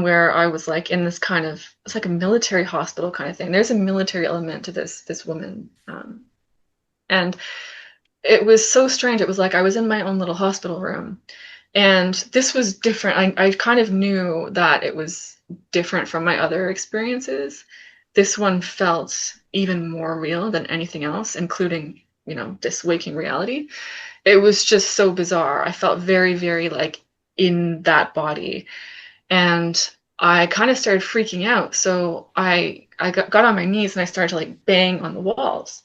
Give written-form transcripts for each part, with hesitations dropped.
where I was like in this kind of, it's like a military hospital kind of thing. There's a military element to this woman. And it was so strange. It was like I was in my own little hospital room. And this was different. I kind of knew that it was different from my other experiences. This one felt even more real than anything else, including, this waking reality. It was just so bizarre. I felt very, very like in that body. And I kind of started freaking out. So I got on my knees and I started to like bang on the walls.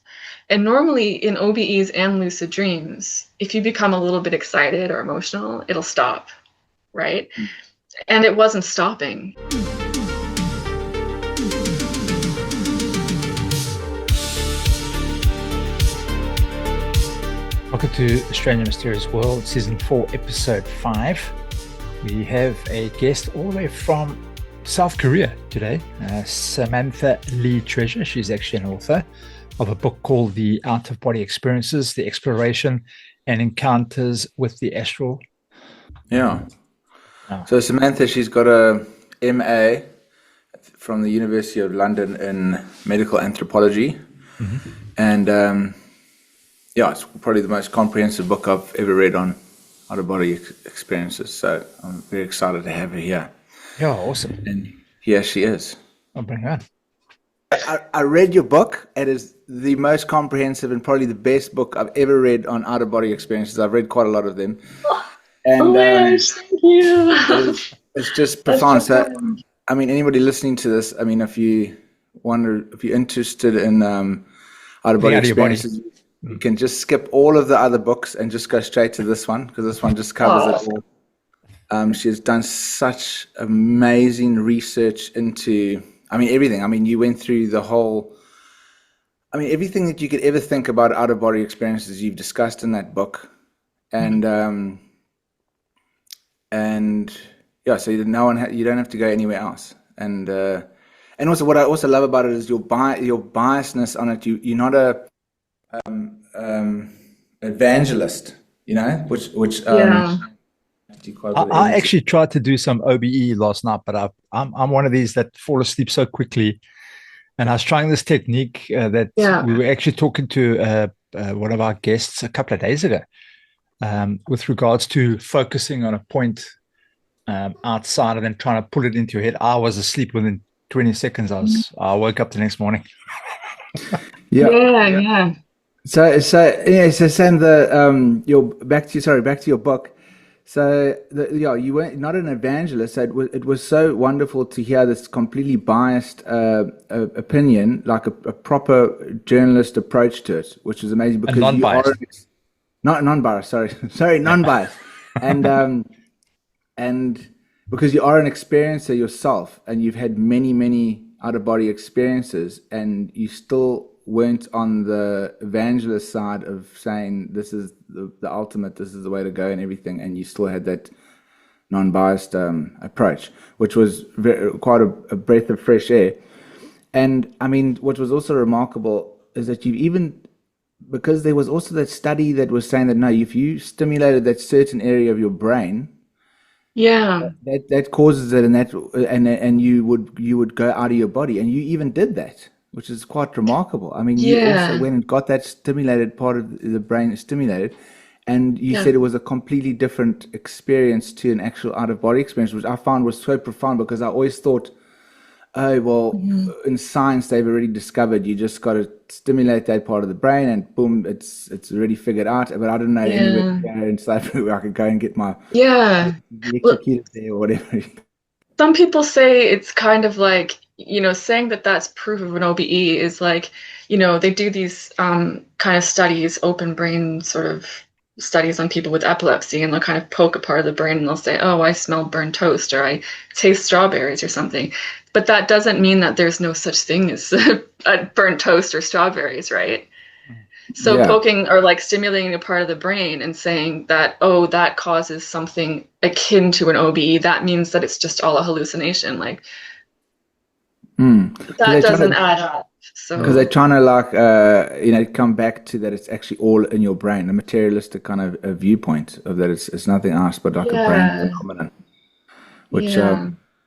And normally in OBEs and lucid dreams, if you become a little bit excited or emotional, it'll stop, right? And it wasn't stopping. Welcome to Strange and Mysterious World, Season 4, Episode 5. We have a guest all the way from South Korea today, Samantha Lee Treasure. She's actually an author of a book called The Out-of-Body Experiences, The Exploration and Encounters with the Astral. Yeah. Oh. So Samantha, she's got a MA from the University of London in Medical Anthropology. Mm-hmm. And it's probably the most comprehensive book I've ever read on out-of-body experiences. So I'm very excited to have her here. Yeah, awesome. And here she is. I'll bring her on. I read your book. It is the most comprehensive and probably the best book I've ever read on out-of-body experiences. I've read quite a lot of them. And, oh my gosh, thank you. It's just profound. So, I mean, anybody listening to this, I mean, if you're interested in out-of-body experiences, you can just skip all of the other books and just go straight to this one, because this one just covers it all. She has done such amazing research into, everything. You went through the whole, everything that you could ever think about out-of-body experiences you've discussed in that book. And, so you don't have to go anywhere else. And also what I also love about it is your biasness on it. You're not a evangelist, which I actually tried to do some OBE last night, but I'm one of these that fall asleep so quickly. And I was trying this technique that we were actually talking to one of our guests a couple of days ago with regards to focusing on a point outside and then trying to pull it into your head. I was asleep within 20 seconds. I woke up the next morning. Yeah. So Sam, back to your book. So you were not an evangelist. So it was so wonderful to hear this completely biased opinion, like a proper journalist approach to it, which is amazing because non-biased. Non-biased, and because you are an experiencer yourself, and you've had many out-of-body experiences, and you still weren't on the evangelist side of saying this is the ultimate, this is the way to go and everything, and you still had that non-biased approach, which was quite a breath of fresh air. And what was also remarkable is that because there was also that study that was saying that no, if you stimulated that certain area of your brain, that causes it, and you would go out of your body, and you even did that, which is quite remarkable. You also went and got that stimulated part of the brain stimulated, and you said it was a completely different experience to an actual out-of-body experience, which I found was so profound, because I always thought, in science they've already discovered you just got to stimulate that part of the brain and boom, it's already figured out. But I didn't know anywhere inside where I could go and get my electrocuted there or whatever. Some people say it's kind of like, saying that that's proof of an OBE is like, they do these kind of studies, open brain sort of studies on people with epilepsy, and they'll kind of poke a part of the brain and they'll say, oh, I smell burnt toast, or I taste strawberries or something. But that doesn't mean that there's no such thing as a burnt toast or strawberries, right? So poking or like stimulating a part of the brain and saying that, oh, that causes something akin to an OBE, that means that it's just all a hallucination. Like, that doesn't add up. So because they're trying to come back to that it's actually all in your brain, a materialistic kind of a viewpoint of that it's nothing else but like a brain phenomenon, which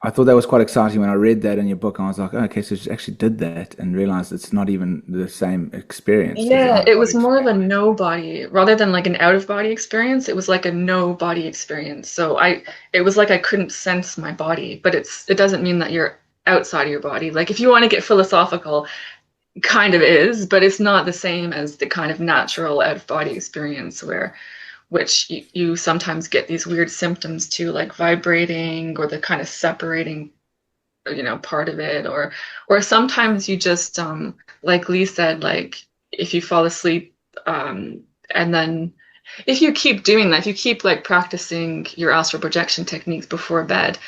I thought that was quite exciting when I read that in your book. I was like, oh, okay, so she actually did that, and realized it's not even the same experience as Yeah, out of it body was more of a experience. no body rather than like an out of body experience. It was like a no body experience. So it was like I couldn't sense my body, but it doesn't mean that you're outside of your body. Like if you want to get philosophical, kind of is, but it's not the same as the kind of natural out of body experience which you sometimes get these weird symptoms too, like vibrating or the kind of separating, part of it, or sometimes you just like Lee said, like if you fall asleep, and then if you keep doing that, if you keep like practicing your astral projection techniques before bed,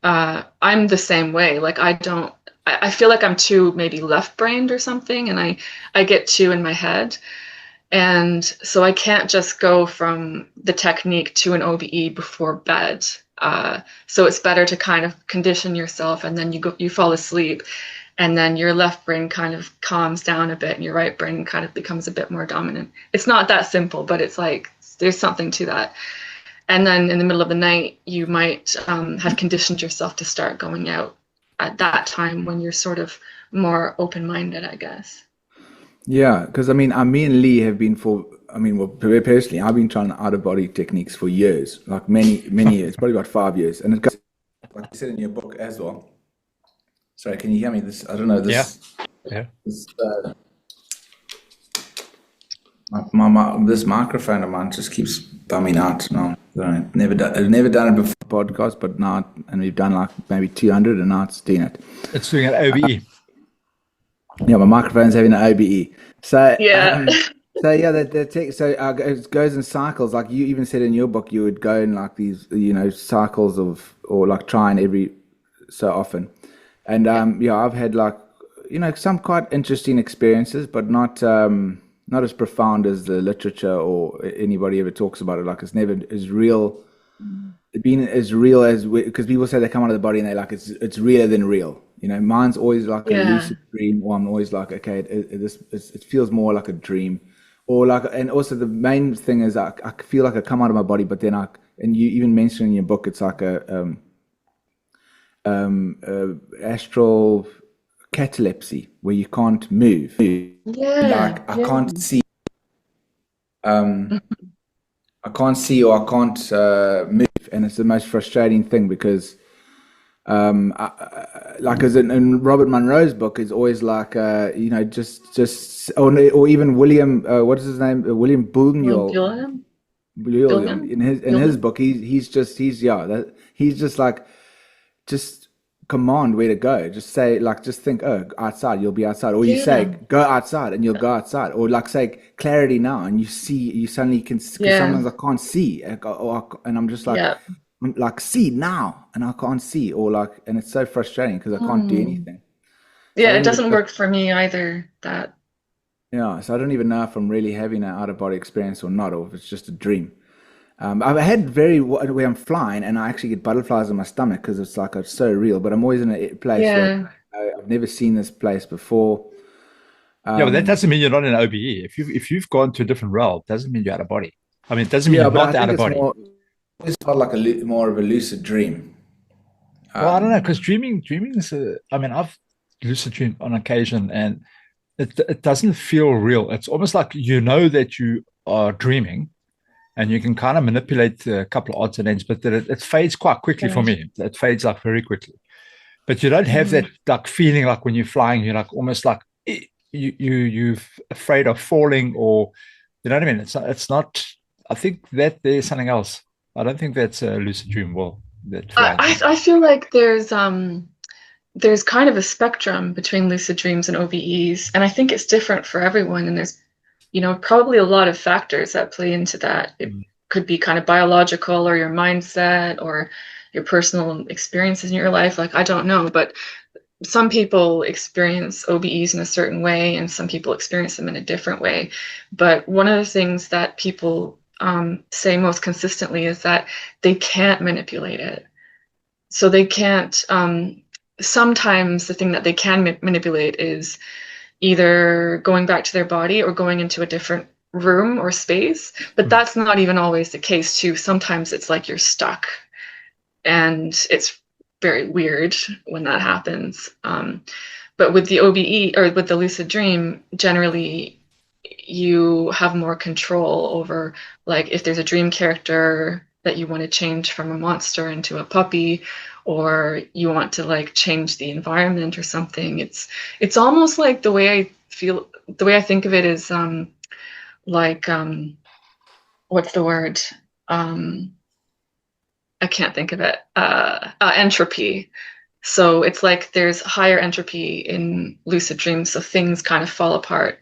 I'm the same way. Like I feel like I'm too maybe left-brained or something, and I get too in my head. And so I can't just go from the technique to an OBE before bed. So it's better to kind of condition yourself, and then you fall asleep, and then your left brain kind of calms down a bit, and your right brain kind of becomes a bit more dominant. It's not that simple, but it's like there's something to that. And then in the middle of the night, you might have conditioned yourself to start going out at that time when you're sort of more open-minded, I guess. Yeah, because I mean, me and Lee have been well, personally, I've been trying out of body techniques for years, like many, many years, probably about 5 years. And it goes, like you said in your book as well. Sorry, can you hear me? I don't know, Yeah. Yeah. This microphone of mine just keeps bumming out. No, I've never done it before podcast, but now, and we've done like maybe 200, and now it's doing it. It's doing an OBE. Yeah, my microphone's having an OBE. So Yeah. so yeah, it goes in cycles. Like you even said in your book, you would go in like these, cycles or like trying every so often. And yeah, I've had like, some quite interesting experiences, but not as profound as the literature or anybody ever talks about it. Like it's never as real, been as real as, because people say they come out of the body and they're like, it's realer than real. Mine's always like a Yeah. lucid dream, or I'm always like, okay, it feels more like a dream, or like, and also the main thing is I feel like I come out of my body, but then and you even mentioned in your book, it's like a astral catalepsy where you can't move. Yeah. Like I Yeah. can't see, I can't see or I can't move, and it's the most frustrating thing because. Like as in Robert Monroe's book is always like or even William what is his name, William Gilliam? Gilliam? in his book he's just like just command where to go, just say like just think, oh, outside, you'll be outside, or you say Yeah. go outside and you'll go outside, or like say clarity now and you suddenly can, because Yeah. sometimes I can't see, and I'm just like, Yeah. I'm like, see now, and I can't see, or like, and it's so frustrating because I can't do Hmm. anything. So I Yeah, it don't even doesn't know, work for me either. That. yeah. So I don't even know if I'm really having an out of body experience or not, or if it's just a dream. I've had where I'm flying and I actually get butterflies in my stomach because it's like it's so real. But I'm always in a place where Yeah. I've never seen this place before. Yeah, but that Um, doesn't mean you're not in OBE. If you've gone to a different realm, it doesn't mean you're out of body. I mean, it doesn't mean yeah, you're but I not out think of it's body. more, it's felt like more of a lucid dream. Well, I don't know, Um, because dreaming is. I mean, I've lucid dreamed on occasion, and it doesn't feel real. It's almost like you know that you are dreaming, and you can kind of manipulate a couple of odds and ends, but that it fades quite quickly for Yeah. me. It fades like very quickly. But you don't have Mhm. that like feeling like when you're flying, you're like almost like you're afraid of falling, or you know what I mean. It's not. I think that there's something else. I don't think that's a lucid dream. Well, that I, flying thing. I I feel like there's kind of a spectrum between lucid dreams and OBEs, and I think it's different for everyone. And there's, probably a lot of factors that play into that. It Mm. could be kind of biological or your mindset or your personal experiences in your life. Like, I don't know, but some people experience OBEs in a certain way and some people experience them in a different way. But one of the things that people say most consistently is that they can't manipulate it. So they can't, sometimes the thing that they can manipulate is either going back to their body or going into a different room or space. But Mm. that's not even always the case, too. Sometimes it's like you're stuck and it's very weird when that happens. But with the OBE or with the lucid dream, generally you have more control over, like, if there's a dream character that you want to change from a monster into a puppy, or you want to like change the environment or something. It's almost like the way I think of it is like what's the word? I can't think of it. Entropy. So it's like there's higher entropy in lucid dreams, so things kind of fall apart.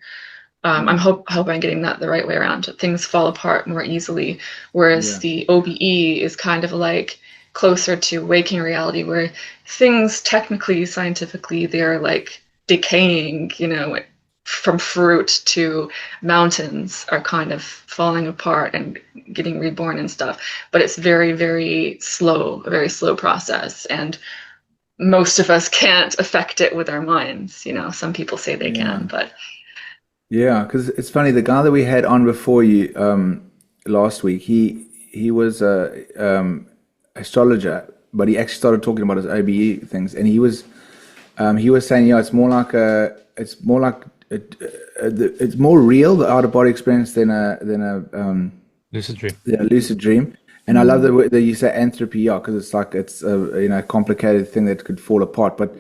I hope I'm getting that the right way around. Things fall apart more easily, whereas the OBE is kind of like closer to waking reality, where things technically, scientifically, they're like decaying, you know, from fruit to mountains are kind of falling apart and getting reborn and stuff. But it's very, very slow, a very slow process. And most of us can't affect it with our minds. You know, some people say they can, but. Yeah, because it's funny, the guy that we had on before you last week, he was a astrologer, but he actually started talking about his OBE things, and he was saying, yeah, it's more real, the out of body experience, than a lucid dream. Yeah, lucid dream. And I love that you say entropy, yeah, because it's like it's a complicated thing that could fall apart, but.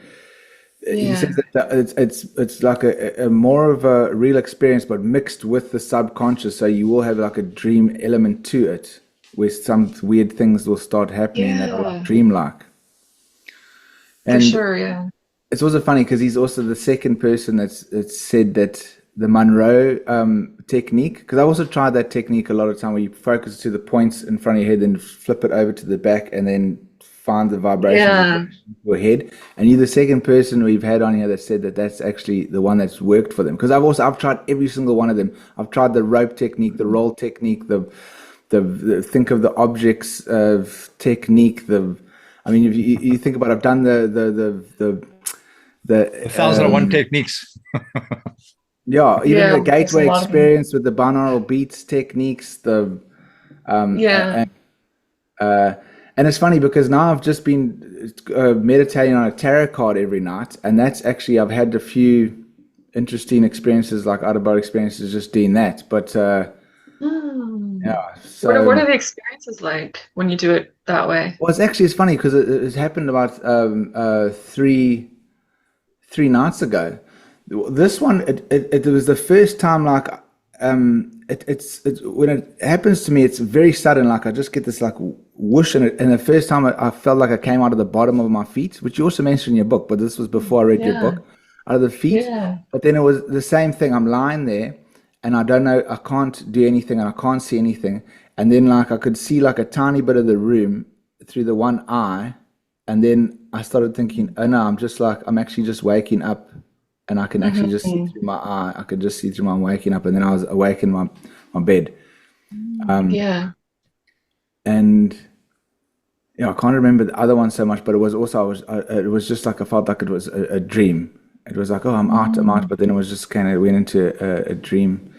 He says that it's like a more of a real experience, but mixed with the subconscious. So you will have like a dream element to it, where some weird things will start happening that are like dreamlike. And for sure, yeah. It's also funny because he's also the second person that's said that the Monroe technique. Because I also tried that technique a lot of time, where you focus to the points in front of your head, then flip it over to the back, and then find the vibration in your head. And you're the second person we've had on here that said that that's actually the one that's worked for them. Because I've tried every single one of them. I've tried the rope technique, the roll technique, the think of the objects of technique. I mean, if you think about it, I've done the 1001 techniques. Yeah, even the gateway experience with the binaural beats techniques. And it's funny because now I've just been meditating on a tarot card every night, and that's actually, I've had a few interesting experiences, like out-of-body experiences, just doing that. But yeah. So what are the experiences like when you do it that way? Well, it's funny because it happened about three nights ago. This one, it was the first time, like it's when it happens to me, it's very sudden. Like I just get this like whoosh, and the first time I felt like I came out of the bottom of my feet, which you also mentioned in your book, but this was before I read your book, out of the feet. Yeah. But then it was the same thing. I'm lying there, and I don't know, I can't do anything, and I can't see anything. And then like I could see like a tiny bit of the room through the one eye, and then I started thinking, oh no, I'm actually just waking up. And I can actually just see through my eye. I could just see through my waking up, and then I was awake in my bed. And I can't remember the other one so much, but it was also it was just like I felt like it was a dream. It was like, oh, I'm out, but then it was just kind of went into a dream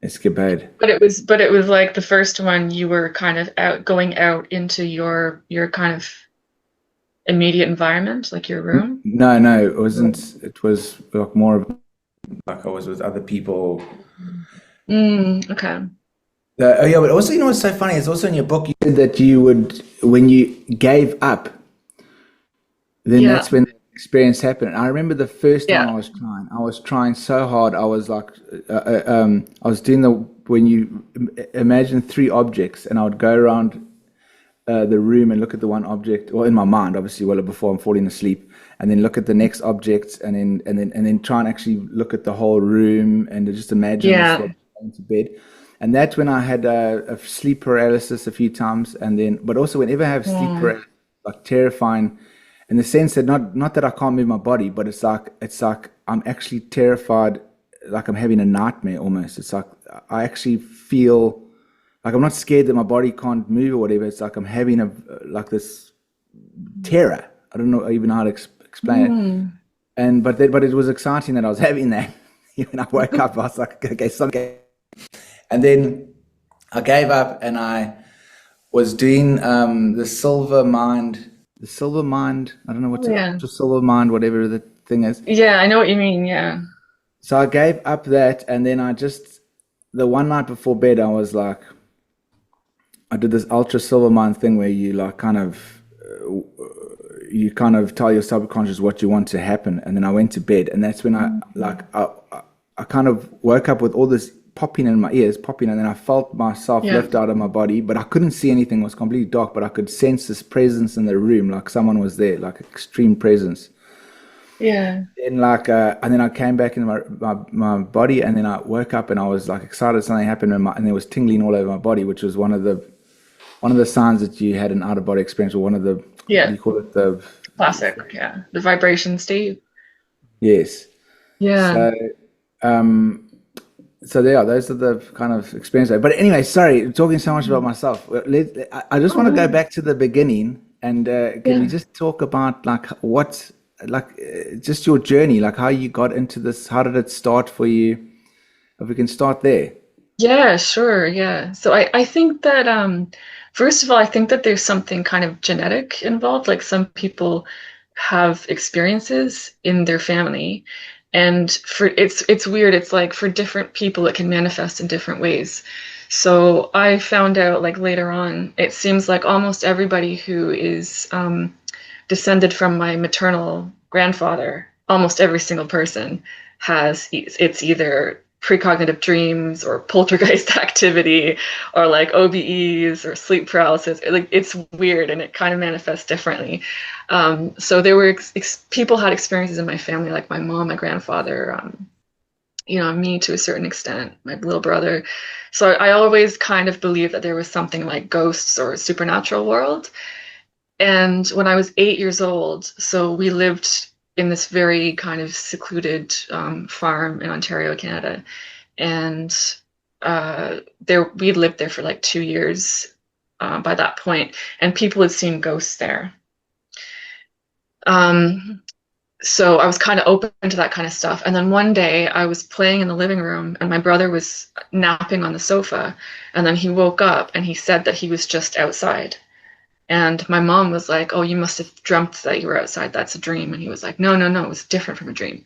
escapade. But it was like the first one, you were kind of going out into your kind of immediate environment, like your room? No, it wasn't. It was like more of like I was with other people. Okay. But also, you know what's so funny? It's also in your book, you said that you would, when you gave up, then that's when the experience happened. And I remember the first time I was trying so hard. I was like, I was doing when you imagine 3 objects, and I would go around the room and look at the one object, or in my mind, obviously, well before I'm falling asleep, and then look at the next object, and then try and actually look at the whole room and just imagine going to bed. And that's when I had a sleep paralysis a few times, and then, but also whenever I have sleep paralysis, like terrifying, in the sense that not that I can't move my body, but it's like I'm actually terrified, like I'm having a nightmare almost. It's like I actually feel. Like I'm not scared that my body can't move or whatever. It's like I'm having like this terror. I don't know even how to explain it. But it was exciting that I was having that. When I woke up, I was like, okay, something. And then I gave up, and was doing the silver mind. The silver mind. I don't know what to silver mind, whatever the thing is. Yeah, I know what you mean. Yeah. So I gave up that, and then the one night before bed, I was like, I did this ultra silver mind thing where you like you kind of tell your subconscious what you want to happen, and then I went to bed, and that's when I kind of woke up with all this popping in my ears, and then I felt myself lift out of my body, but I couldn't see anything. It was completely dark, but I could sense this presence in the room, like someone was there, like extreme presence. Yeah. And and then I came back into my body, and then I woke up and I was like excited something happened, and there was tingling all over my body, which was one of the signs that you had an out of body experience, or one of the what do you call it, the classic, the vibration state. Yes. Yeah. So those are the kind of experiences. But anyway, sorry, I'm talking so much about myself. I just want to go back to the beginning, and can you just talk about just your journey, like how you got into this? How did it start for you? If we can start there. Yeah, sure. Yeah. So I think that first of all, I think that there's something kind of genetic involved. Like some people have experiences in their family, and it's weird. It's like for different people, it can manifest in different ways. So I found out like later on, it seems like almost everybody who is descended from my maternal grandfather, almost every single person it's either precognitive dreams or poltergeist activity or like OBEs or sleep paralysis. Like it's weird and it kind of manifests differently. So there were people had experiences in my family, like my mom, my grandfather, me to a certain extent, my little brother. So I always kind of believed that there was something like ghosts or supernatural world. And when I was 8 years old, so we lived in this very kind of secluded farm in Ontario, Canada. And we'd lived there for like 2 years by that point, and people had seen ghosts there. So I was kind of open to that kind of stuff. And then one day I was playing in the living room, and my brother was napping on the sofa. And then he woke up and he said that he was just outside. And my mom was like, "Oh, you must have dreamt that you were outside. That's a dream." And he was like, No, it was different from a dream.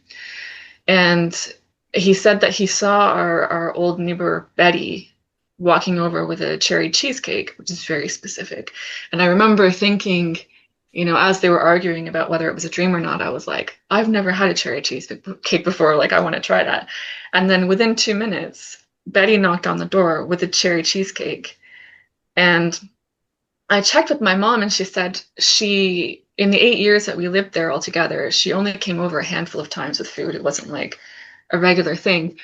And he said that he saw our old neighbor, Betty, walking over with a cherry cheesecake, which is very specific. And I remember thinking, as they were arguing about whether it was a dream or not, I was like, I've never had a cherry cheesecake before. Like, I want to try that. And then within 2 minutes, Betty knocked on the door with a cherry cheesecake. And I checked with my mom, and she said in the 8 years that we lived there all together, she only came over a handful of times with food. It wasn't like a regular thing.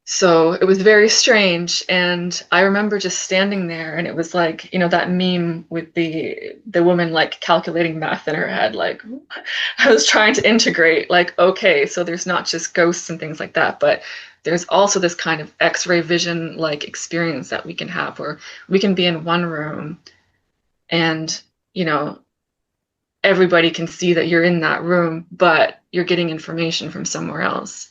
So it was very strange. And I remember just standing there, and it was like, that meme with the woman like calculating math in her head. Like I was trying to integrate, like, okay, so there's not just ghosts and things like that, but there's also this kind of X-ray vision like experience that we can have where we can be in one room and, everybody can see that you're in that room, but you're getting information from somewhere else.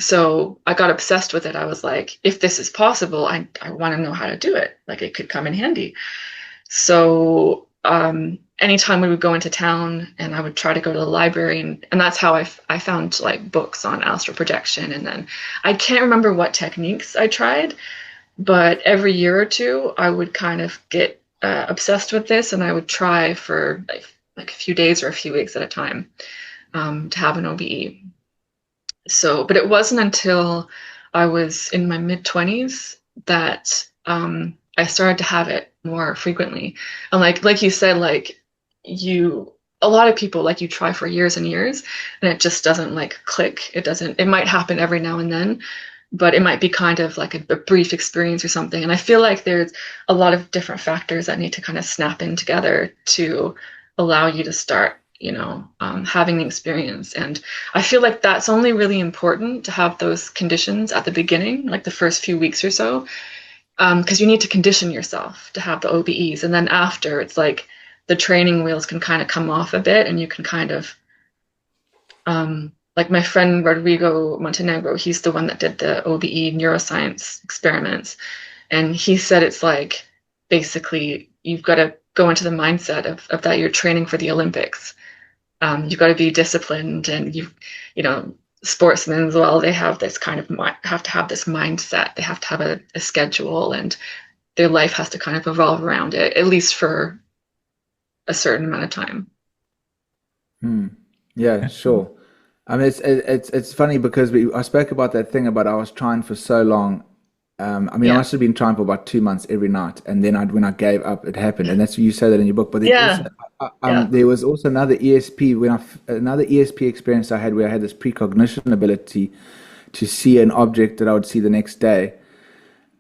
So I got obsessed with it. I was like, if this is possible, I want to know how to do it. Like it could come in handy. So anytime we would go into town, and I would try to go to the library, and that's how I found like books on astral projection. And then I can't remember what techniques I tried, but every year or two I would kind of get obsessed with this, and I would try for like a few days or a few weeks at a time to have an OBE. So, but it wasn't until I was in my mid-20s that I started to have it more frequently. And like you said, like a lot of people, like, you try for years and years and it just doesn't like click. It might happen every now and then, but it might be kind of like a brief experience or something. And I feel like there's a lot of different factors that need to kind of snap in together to allow you to start, having the experience. And I feel like that's only really important to have those conditions at the beginning, like the first few weeks or so, because you need to condition yourself to have the OBEs. And then after, it's like the training wheels can kind of come off a bit, and you can kind of, like my friend Rodrigo Montenegro, he's the one that did the OBE neuroscience experiments. And he said it's like basically you've got to go into the mindset of that you're training for the Olympics. You've got to be disciplined, and sportsmen as well, they have this kind of have to have this mindset. They have to have a schedule, and their life has to kind of revolve around it, at least for a certain amount of time. Yeah, sure. I mean, it's funny because I spoke about that thing about I was trying for so long. I mean, I must have been trying for about 2 months every night, and then when I gave up, it happened. And that's you say that in your book. But then also, there was also another ESP another ESP experience I had where I had this precognition ability to see an object that I would see the next day.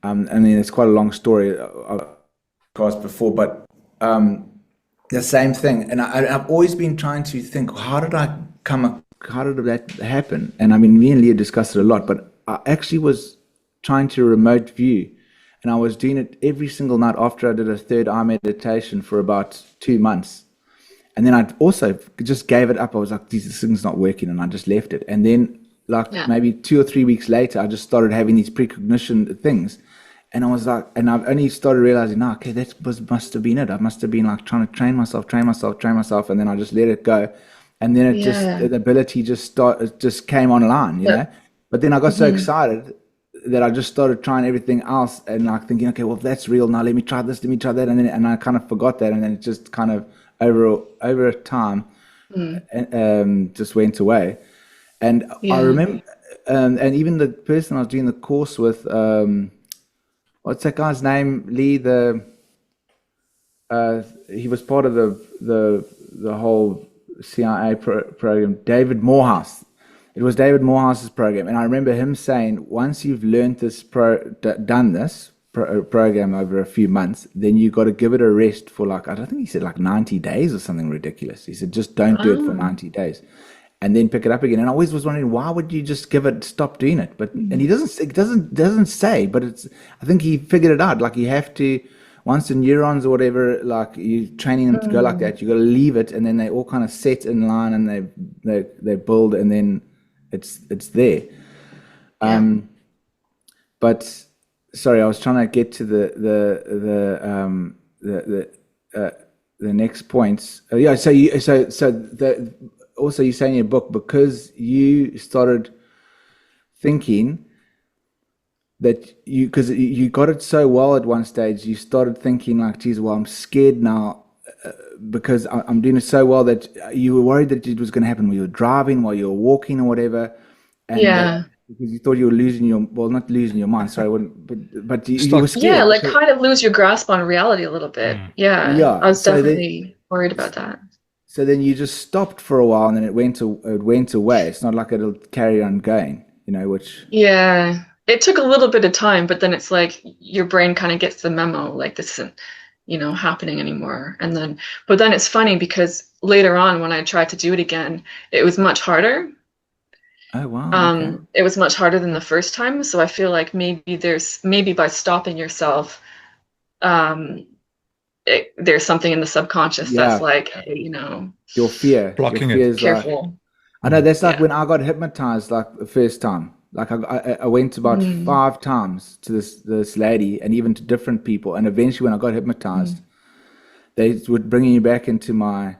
I mean, it's quite a long story I've before, but the same thing. And I've always been trying to think, how did that happen? And I mean, me and Leah discussed it a lot, but I actually was trying to remote view, and I was doing it every single night after I did a third eye meditation for about 2 months. And then I also just gave it up. I was like, this thing's not working, and I just left it. And then maybe 2 or 3 weeks later, I just started having these precognition things. And I was like, and I've only started realizing, okay, must have been it. I must have been like trying to train myself. And then I just let it go. And then the ability just came online, you know. But then I got so excited that I just started trying everything else, and like thinking, okay, well, if that's real, now let me try this, and I kind of forgot that, and then it just kind of over time just went away. And I remember, and even the person I was doing the course with, what's that guy's name? Lee, he was part of the whole CIA program. David Morehouse. It was David Morehouse's program, and I remember him saying, once you've learned this program over a few months, then you got to give it a rest for I don't think he said 90 days or something ridiculous. He said, just don't do it for 90 days, and then pick it up again. And I always was wondering, why would you just stop doing it? But and he doesn't say, but I think he figured it out. Like you have to. Once the neurons or whatever, you're training them to go like that, you got to leave it, and then they all kind of set in line, and they build, and then it's there. But sorry, I was trying to get to the next points. Also you say in your book, because you started thinking that because you got it so well at one stage, you started thinking geez, well, I'm scared now because I'm doing it so well, that you were worried that it was going to happen while you were driving, while you were walking or whatever. And because you thought you were not losing your mind, sorry, but you were scared. Kind of lose your grasp on reality a little bit. I was definitely worried about that. So then you just stopped for a while, and then it went away. It's not like it'll carry on going, which... Yeah. It took a little bit of time, but then it's like your brain kind of gets the memo, this isn't, happening anymore. But then it's funny because later on when I tried to do it again, it was much harder. Oh, wow. Okay. It was much harder than the first time. So I feel like maybe by stopping yourself, there's something in the subconscious that's your fear. Blocking your fear it. Careful. I know that's when I got hypnotized the first time. I went about 5 times to this lady, and even to different people. And eventually when I got hypnotized, they would bring you back into my,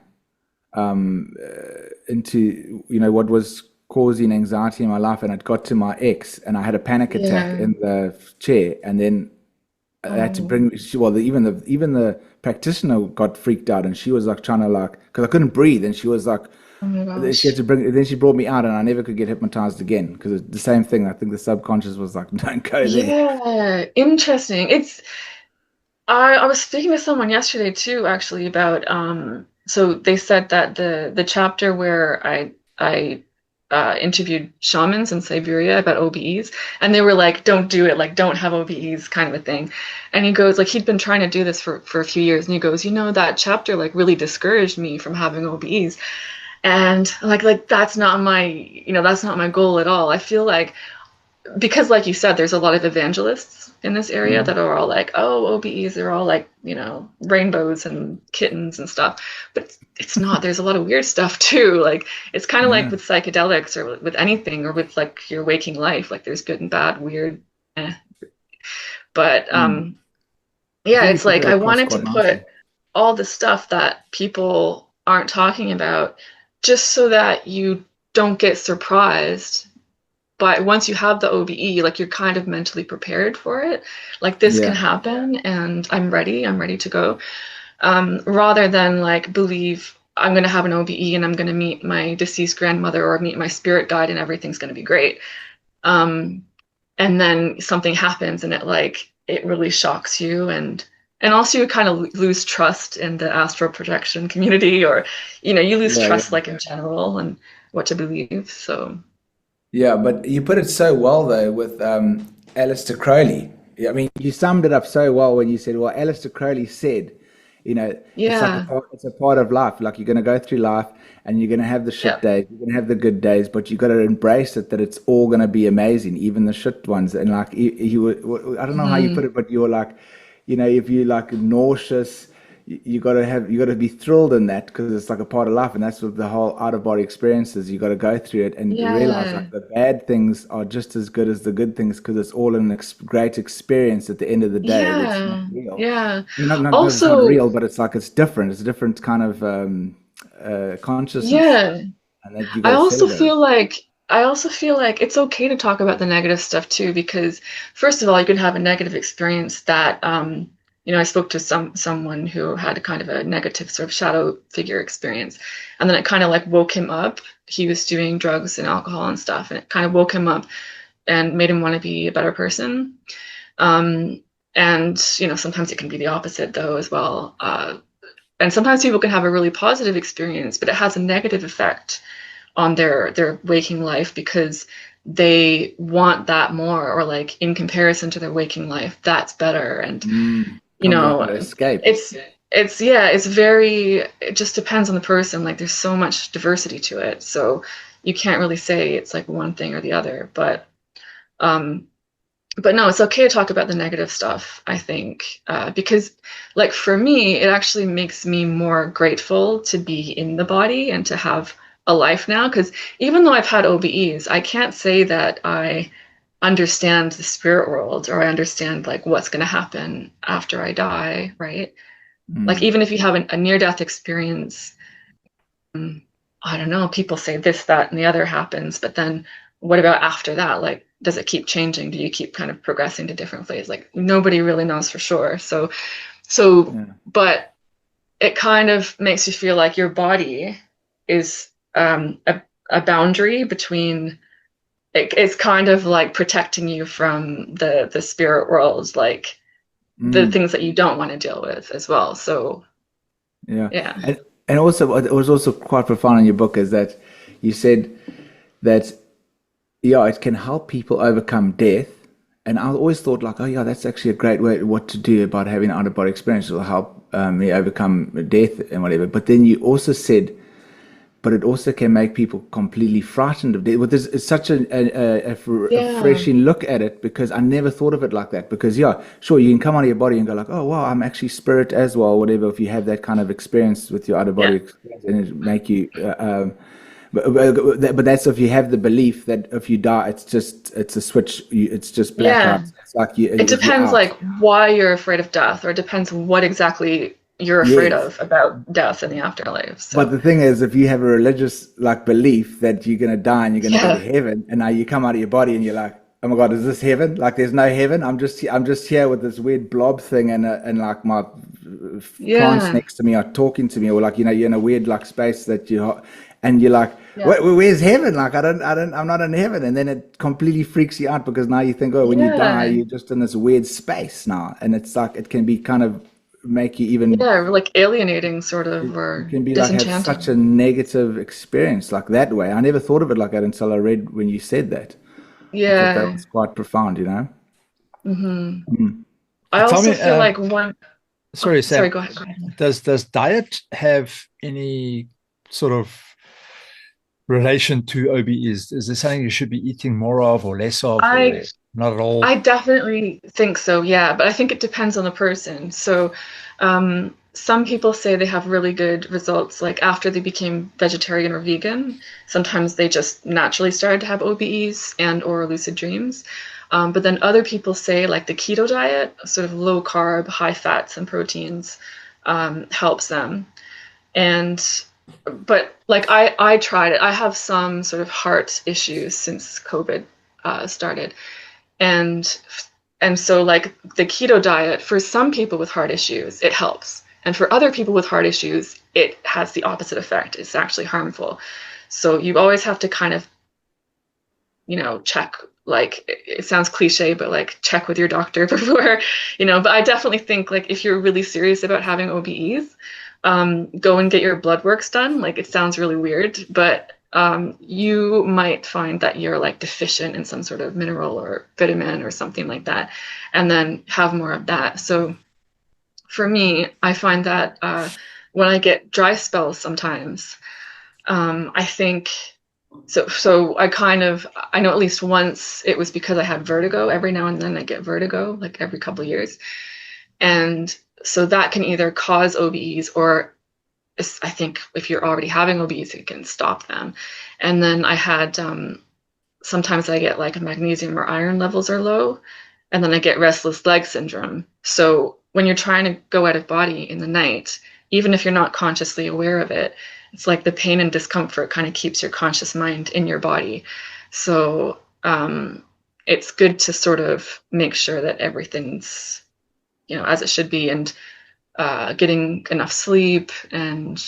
what was causing anxiety in my life. And it got to my ex, and I had a panic attack in the chair. And then I had to bring, even the practitioner got freaked out, and she was trying to because I couldn't breathe. And she was oh my gosh. she had to then she brought me out, and I never could get hypnotized again, because it's the same thing. I think the subconscious was don't go there. Yeah, interesting. I was speaking to someone yesterday too, actually, about so they said that the chapter where I interviewed shamans in Siberia about OBEs, and they were like, don't do it, don't have OBEs, kind of a thing. And he goes, he'd been trying to do this for a few years, and he goes, that chapter really discouraged me from having OBEs. And that's not my goal at all. I feel because you said, there's a lot of evangelists in this area that are all OBEs are all rainbows and kittens and stuff, but it's not. There's a lot of weird stuff too. It's kind of with psychedelics, or with anything, or with your waking life, there's good and bad, weird, but Yeah, think you it's put like it I across wanted to quite put nicely. all the stuff that people aren't talking about just so that you don't get surprised. But once you have the OBE, like you're kind of mentally prepared for it. Like this can Yeah. happen and I'm ready to go. Rather than like believe I'm going to have an OBE and I'm going to meet my deceased grandmother or meet my spirit guide and everything's going to be great. Um, and then something happens and it really shocks you and also you kind of lose trust in the astral projection community or you lose Yeah, trust yeah. like in general and what to believe. So Yeah, but you put it so well though with Aleister Crowley. I mean, you summed it up so well when you said, "Well, Aleister Crowley said, it's like yeah, it's a part of life. Like you're going to go through life, and you're going to have the yeah, shit days, you're going to have the good days, but you got to embrace it. That it's all going to be amazing, even the shit ones." And like I don't know how you put hmm it, but you're like, if you like nauseous, you got to be thrilled in that because it's like a part of life, and that's what the whole out of body experience is. You got to go through it and realize yeah, like the bad things are just as good as the good things because it's all an great experience at the end of the day. That's not yeah, real. yeah. I mean, not it's not Also, real, but it's like it's different. It's a different kind of consciousness, yeah, and that you got I to also settle in. feel like I also feel like it's okay to talk about the negative stuff too, because first of all, you can have a negative experience that I spoke to someone who had a kind of a negative sort of shadow figure experience, and then it kind of like woke him up. He was doing drugs and alcohol and stuff, and it kind of woke him up and made him want to be a better person. Um, and sometimes it can be the opposite though as well. And sometimes people can have a really positive experience, but it has a negative effect on their waking life because they want that more or like in comparison to their waking life that's better and you Kind of like know an escape. it's very it just depends on the person. Like there's so much diversity to it, so you can't really say it's like one thing or the other, um but no, it's okay to talk about the negative stuff, I think, because like for me it actually makes me more grateful to be in the body and to have a life now, because even though I've had OBEs, I can't say that I understand the spirit world or I understand like what's going to happen after I die, right? Like Mm. even if you have a near-death experience, I don't know, people say this, that, and the other happens, but then what about after that? Like, does it keep changing? Do you keep kind of progressing to different phases? Like, nobody really knows for sure. So, Yeah. but it kind of makes you feel like your body is a boundary between, it's kind of like protecting you from the spirit world, like the Mm. things that you don't want to deal with as well. So, Yeah. yeah. And also, it was also quite profound in your book is that you said that yeah, it can help people overcome death. And I always thought like, oh yeah, that's actually a great way what to do about having an out of body experience. It will help me overcome death and whatever. But then you also said, but it also can make people completely frightened of death. Well, it's such a Yeah. refreshing look at it because I never thought of it like that. Because yeah, sure, you can come out of your body and go like, oh wow, I'm actually spirit as well, whatever. If you have that kind of experience with your out of body Yeah. experience, and it make you but that's if you have the belief that if you die, it's a switch. It's just Yeah. blackout. It's like you It you're depends out. like why you're afraid of death, or it depends what exactly you're afraid Yes. of about death in the afterlife. But So the thing is, if you have a religious like belief that you're gonna die and you're gonna go to yeah, heaven, and now you come out of your body and you're like, oh my God, is this heaven? Like there's no heaven. I'm just here with this weird blob thing, and like my plants yeah, next to me are talking to me, or like you're in a weird like space that and you're like, yeah, where's heaven? Like I'm not in heaven, and then it completely freaks you out because now you think, oh, when you die, yeah, you're just in this weird space now, and it's like it can be kind of make you even yeah, like alienating sort of it or can be like have such a disenchanting. negative experience like that way. I never thought of it like that until I read when you said that. I thought that Yeah. was quite profound, you know? hmm Mm. I Tell also me, feel like one. Oh, sorry, sorry, Sam, go ahead. Go ahead. does diet have any sort of relation to OBEs? Is there something you should be eating more of or less of I or not at all? I definitely think so, yeah, but I think it depends on the person. So some people say they have really good results, like after they became vegetarian or vegan. Sometimes they just naturally started to have OBEs and or lucid dreams. But then other people say like the keto diet, sort of low carb, high fats and proteins, helps them. But like I tried it. I have some sort of heart issues since COVID started. And so like the keto diet, for some people with heart issues, it helps. And for other people with heart issues, it has the opposite effect. It's actually harmful. So you always have to kind of, check, like, it sounds cliche, but like check with your doctor before, but I definitely think like if you're really serious about having OBEs, go and get your blood works done. Like, it sounds really weird, but you might find that you're like deficient in some sort of mineral or vitamin or something like that, and then have more of that. So for me, I find that when I get dry spells sometimes, I think so I know at least once it was because I had vertigo. Every now and then I get vertigo, like every couple of years. And so that can either cause OBEs, or I think if you're already having OBEs, it can stop them. And then I had, sometimes I get like magnesium or iron levels are low, and then I get restless leg syndrome. So when you're trying to go out of body in the night, even if you're not consciously aware of it, it's like the pain and discomfort kind of keeps your conscious mind in your body. So it's good to sort of make sure that everything's, as it should be, and getting enough sleep and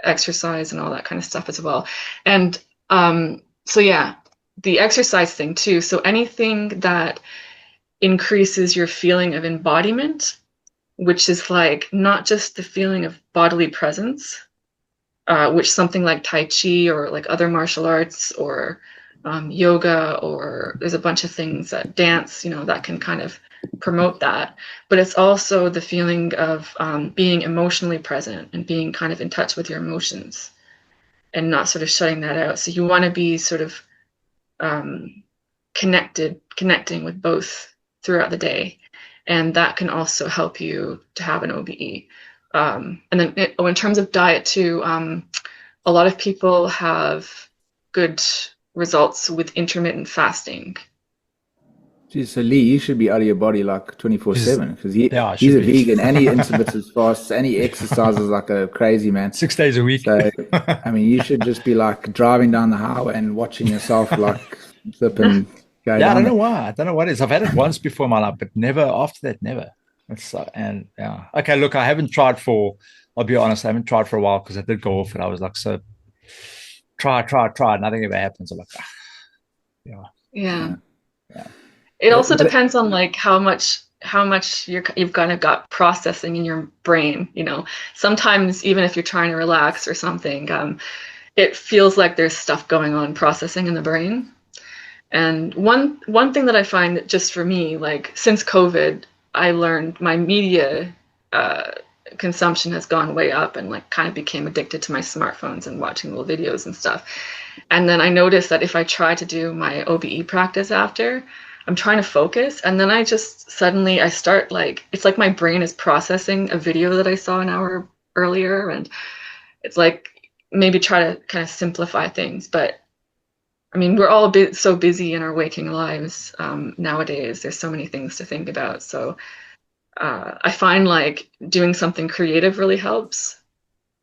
exercise and all that kind of stuff as well. And so yeah, the exercise thing too. So anything that increases your feeling of embodiment, which is like not just the feeling of bodily presence, which something like Tai Chi or like other martial arts or yoga, or there's a bunch of things that dance, that can kind of promote that. But it's also the feeling of being emotionally present and being kind of in touch with your emotions and not sort of shutting that out. So you want to be sort of connecting with both throughout the day. And that can also help you to have an OBE. And then in terms of diet too, a lot of people have good results with intermittent fasting. Geez, so Lee, you should be out of your body like 24/7, because he's a vegan and he intermittents fasts and he exercises like a crazy man. 6 days a week. So, I mean, you should just be like driving down the highway and watching yourself like flipping. I don't know why. I don't know what it is. I've had it once before in my life, but never after that, never. Okay, look, I haven't tried I'll be honest, I haven't tried for a while because I did go off and I was like, so try, nothing ever happens. I'm like, yeah. It also depends on like how much you've kind of got processing in your brain. Sometimes even if you're trying to relax or something, it feels like there's stuff going on processing in the brain. And one thing that I find that just for me, like since COVID, I learned my media consumption has gone way up, and like kind of became addicted to my smartphones and watching little videos and stuff. And then I noticed that if I try to do my OBE practice after, I'm trying to focus, and then I just suddenly I start like, it's like my brain is processing a video that I saw an hour earlier, and it's like maybe try to kind of simplify things. But I mean, we're all so busy in our waking lives nowadays. There's so many things to think about. So I find like doing something creative really helps,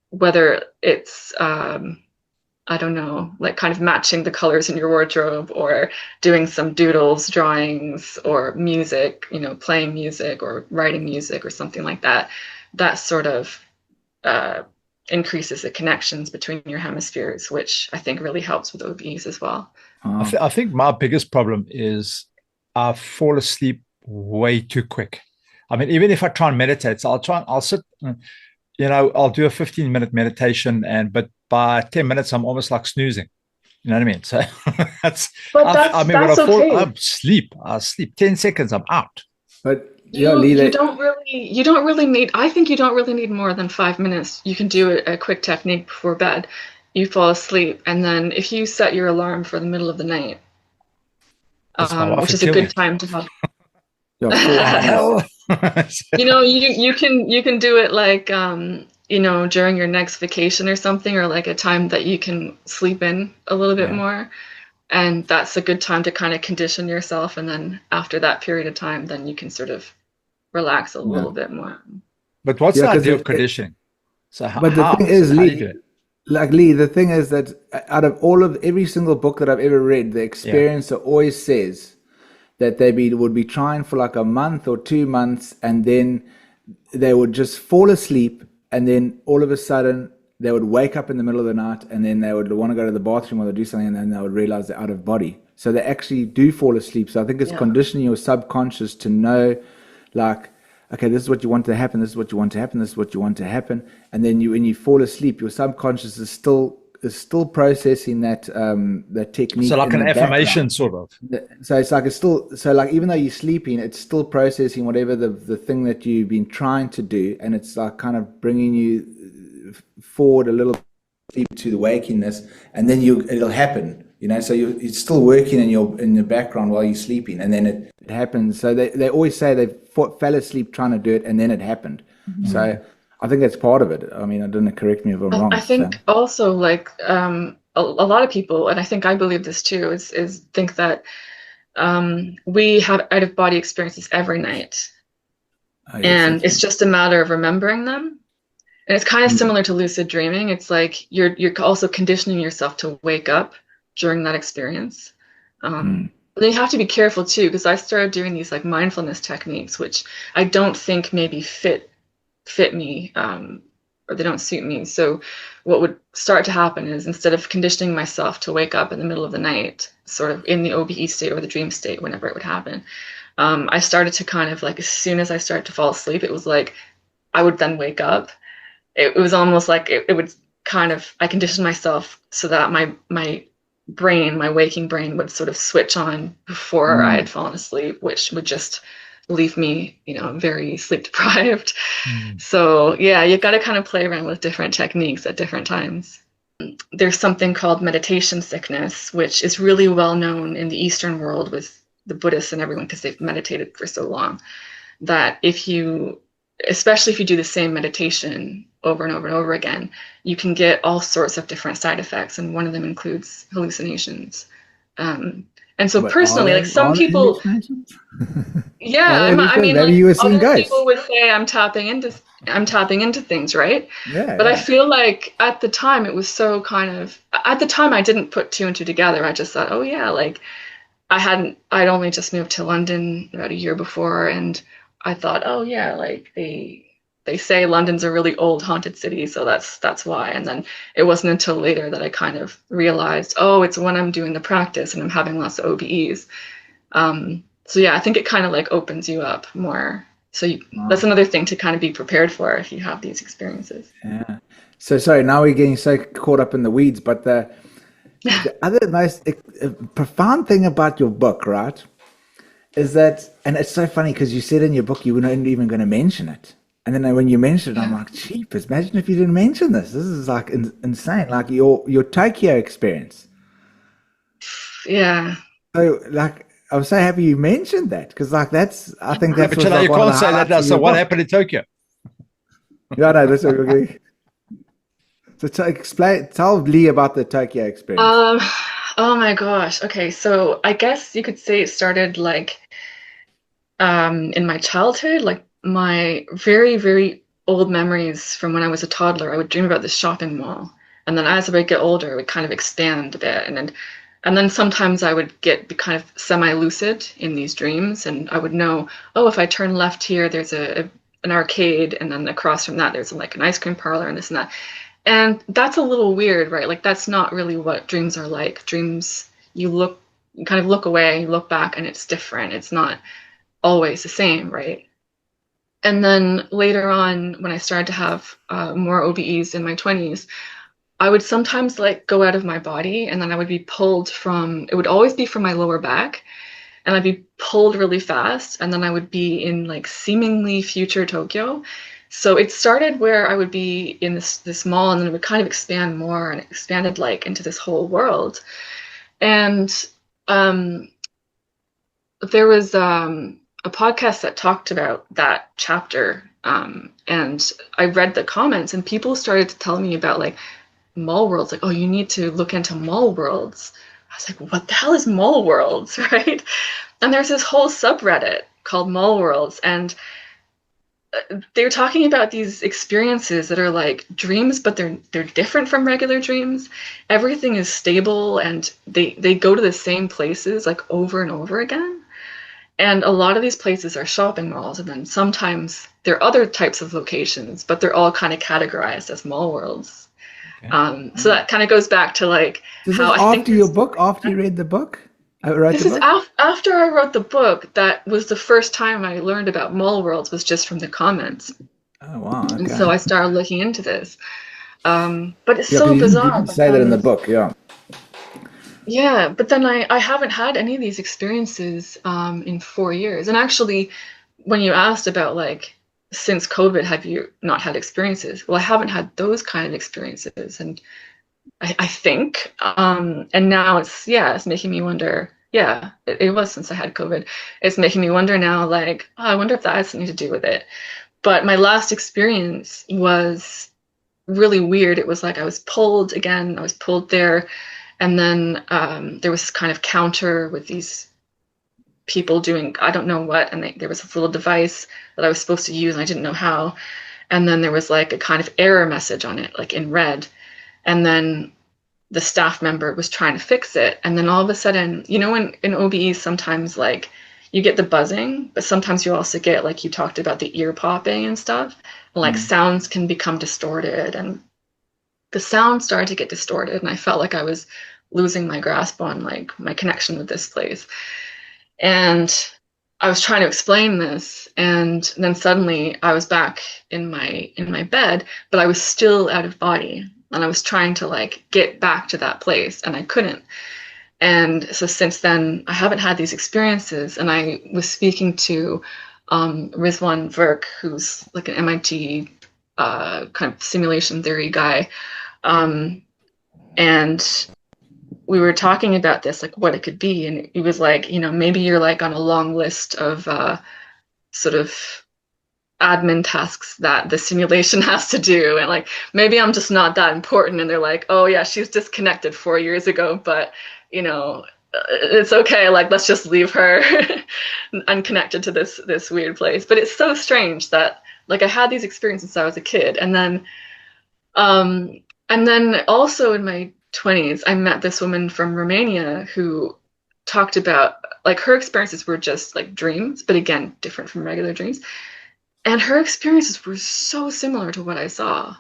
whether it's I don't know, like kind of matching the colors in your wardrobe, or doing some doodles, drawings, or music, playing music or writing music or something like that. That sort of increases the connections between your hemispheres, which I think really helps with OBEs as well. I think my biggest problem is I fall asleep way too quick. I mean, even if I try and meditate, so I'll sit, I'll do a 15-minute meditation, but by 10 minutes, I'm almost like snoozing. You know what I mean? So that's okay. I sleep 10 seconds, I'm out. But you don't really need, I think you don't really need more than 5 minutes. You can do a quick technique before bed. You fall asleep, and then if you set your alarm for the middle of the night, which is a good time to have. You know, you can do it like you know, during your next vacation or something, or like a time that you can sleep in a little bit Yeah. more. And that's a good time to kind of condition yourself. And then after that period of time, then you can sort of relax a Yeah. little bit more. But what's Yeah, the because idea of conditioning? So but the thing so is, how do you do Lee, it? like Lee, the thing is that out of all of every single book that I've ever read, the Yeah. experiencer always says that would be trying for like a month or 2 months, and then they would just fall asleep, and then all of a sudden they would wake up in the middle of the night, and then they would want to go to the bathroom or they do something, and then they would realize they're out of body. So they actually do fall asleep. So I think it's Yeah. conditioning your subconscious to know, like, okay, this is what you want to happen, this is what you want to happen, this is what you want to happen, and then when you fall asleep, your subconscious is still processing that So technique like in an the affirmation, background. sort of. So it's still, so like, even though you're sleeping, it's still processing whatever the thing that you've been trying to do, and it's like kind of bringing you forward a little bit to the wakiness, and then it'll happen. So it's still working in your background while you're sleeping, and then it happens. So they always say they fell asleep trying to do it, and then it happened. So I think that's part of it. I mean, I don't know, correct me if I'm I wrong. So think also like a lot of people, and I think I believe this too, is think that we have out of body experiences every night, yes, and that's it's just a matter of remembering them. And it's kind of mm, similar to lucid dreaming. It's like you're also conditioning yourself to wake up during that experience. mm, But then you have to be careful too, because I started doing these like mindfulness techniques, which I don't think maybe fit me, or they don't suit me. So what would start to happen is, instead of conditioning myself to wake up in the middle of the night, sort of in the OBE state or the dream state, whenever it would happen, I started to kind of like, as soon as I started to fall asleep, it was like I would then wake up. It was almost like it would kind of, I conditioned myself so that my brain, my waking brain, would sort of switch on before I had mm. fallen asleep, which would just leave me, you know, very sleep deprived. Mm. So yeah, you got to kind of play around with different techniques at different times. There's something called meditation sickness, which is really well known in the Eastern world with the Buddhists and everyone, because they've meditated for so long, that if you, especially if you do the same meditation over and over and over again, you can get all sorts of different side effects, and one of them includes hallucinations. Um, and so But are personally, like they some are they people, hallucinations? Are yeah, they I hallucinations? mean, Maybe like you were seeing other people ghosts. would say I'm tapping into things, right? Yeah, But I yeah. feel like at the time it was so kind of, at the time I didn't put two and two together. I just thought, oh yeah, like I'd only just moved to London about a year before, and I thought, oh yeah, like they say London's a really old haunted city, so that's why. And then it wasn't until later that I kind of realized, oh, it's when I'm doing the practice and I'm having lots of OBEs. So yeah, I think it kind of like opens you up more. So that's Wow. another thing to kind of be prepared for if you have these experiences. Yeah. So sorry, now we're getting so caught up in the weeds, but the other most profound thing about your book, right, is that, and it's so funny because you said in your book you weren't even going to mention it. And then when you mentioned it, I'm Yeah. like, jeepers, imagine if you didn't mention this. This is like insane. Like your Tokyo experience. Yeah. So like, I'm so happy you mentioned that, because like I think Yeah, that but was like you one of the can't say that highlights now. of So your what book. happened in Tokyo? Yeah, no, that's okay. So tell Lee about the Tokyo experience. Um, oh my gosh. Okay, so I guess you could say it started like in my childhood, like my very, very old memories from when I was a toddler. I would dream about this shopping mall. And then as I would get older, it would kind of expand a bit. And then sometimes I would be kind of semi-lucid in these dreams, and I would know, oh, if I turn left here, there's an arcade, and then across from that, there's like an ice cream parlor and this and that. And that's a little weird, right? Like that's not really what dreams are like. Dreams, you kind of look away, you look back, and it's different. It's not always the same, right? And then later on, when I started to have more OBEs in my 20s, I would sometimes like go out of my body, and then I would be pulled from, it would always be from my lower back, and I'd be pulled really fast, and then I would be in like seemingly future Tokyo. So it started where I would be in this mall, and then it would kind of expand more, and it expanded like into this whole world. And um, there was a podcast that talked about that chapter, and I read the comments, and people started to tell me about like mall worlds, like, oh, you need to look into mall worlds. I was like, what the hell is mall worlds, right? And there's this whole subreddit called mall worlds, and they're talking about these experiences that are like dreams, but they're different from regular dreams. Everything is stable, and they go to the same places like over and over again. And a lot of these places are shopping malls, and then sometimes there are other types of locations, but they're all kind of categorized as mall worlds. Okay. So that kind of goes back to like how I think after your book, after you read the book. This is after I wrote the book. That was the first time I learned about mall worlds, was just from the comments. Oh wow! Okay. And so I started looking into this. But it's so bizarre. You didn't say that in the book, yeah. Yeah, but then I haven't had any of these experiences in 4 years. And actually, when you asked about like, since COVID, have you not had experiences? Well, I haven't had those kind of experiences. And I think, and now it's making me wonder, it was since I had COVID. It's making me wonder now, like, oh, I wonder if that has something to do with it. But my last experience was really weird. It was like I was pulled there. And then there was this kind of counter with these people doing, I don't know what, and there was this little device that I was supposed to use, and I didn't know how. And then there was like a kind of error message on it, like in red. And then the staff member was trying to fix it. And then all of a sudden, you know, in OBEs, sometimes like you get the buzzing, but sometimes you also get, like you talked about, the ear popping and stuff. And like sounds can become distorted, and the sound started to get distorted, and I felt like I was losing my grasp on like my connection with this place. And I was trying to explain this, and then suddenly I was back in my bed, but I was still out of body, and I was trying to like get back to that place, and I couldn't. And so since then I haven't had these experiences. And I was speaking to Rizwan Virk, who's like an MIT kind of simulation theory guy. And we were talking about this, like what it could be. And he was like, you know, maybe you're like on a long list of sort of admin tasks that the simulation has to do. And like, maybe I'm just not that important. And they're like, oh yeah, she's disconnected 4 years ago, but you know, it's okay. Like, let's just leave her unconnected to this weird place. But it's so strange that like I had these experiences since I was a kid. And then also in my 20s, I met this woman from Romania who talked about like her experiences were just like dreams, but again, different from regular dreams. And her experiences were so similar to what I saw.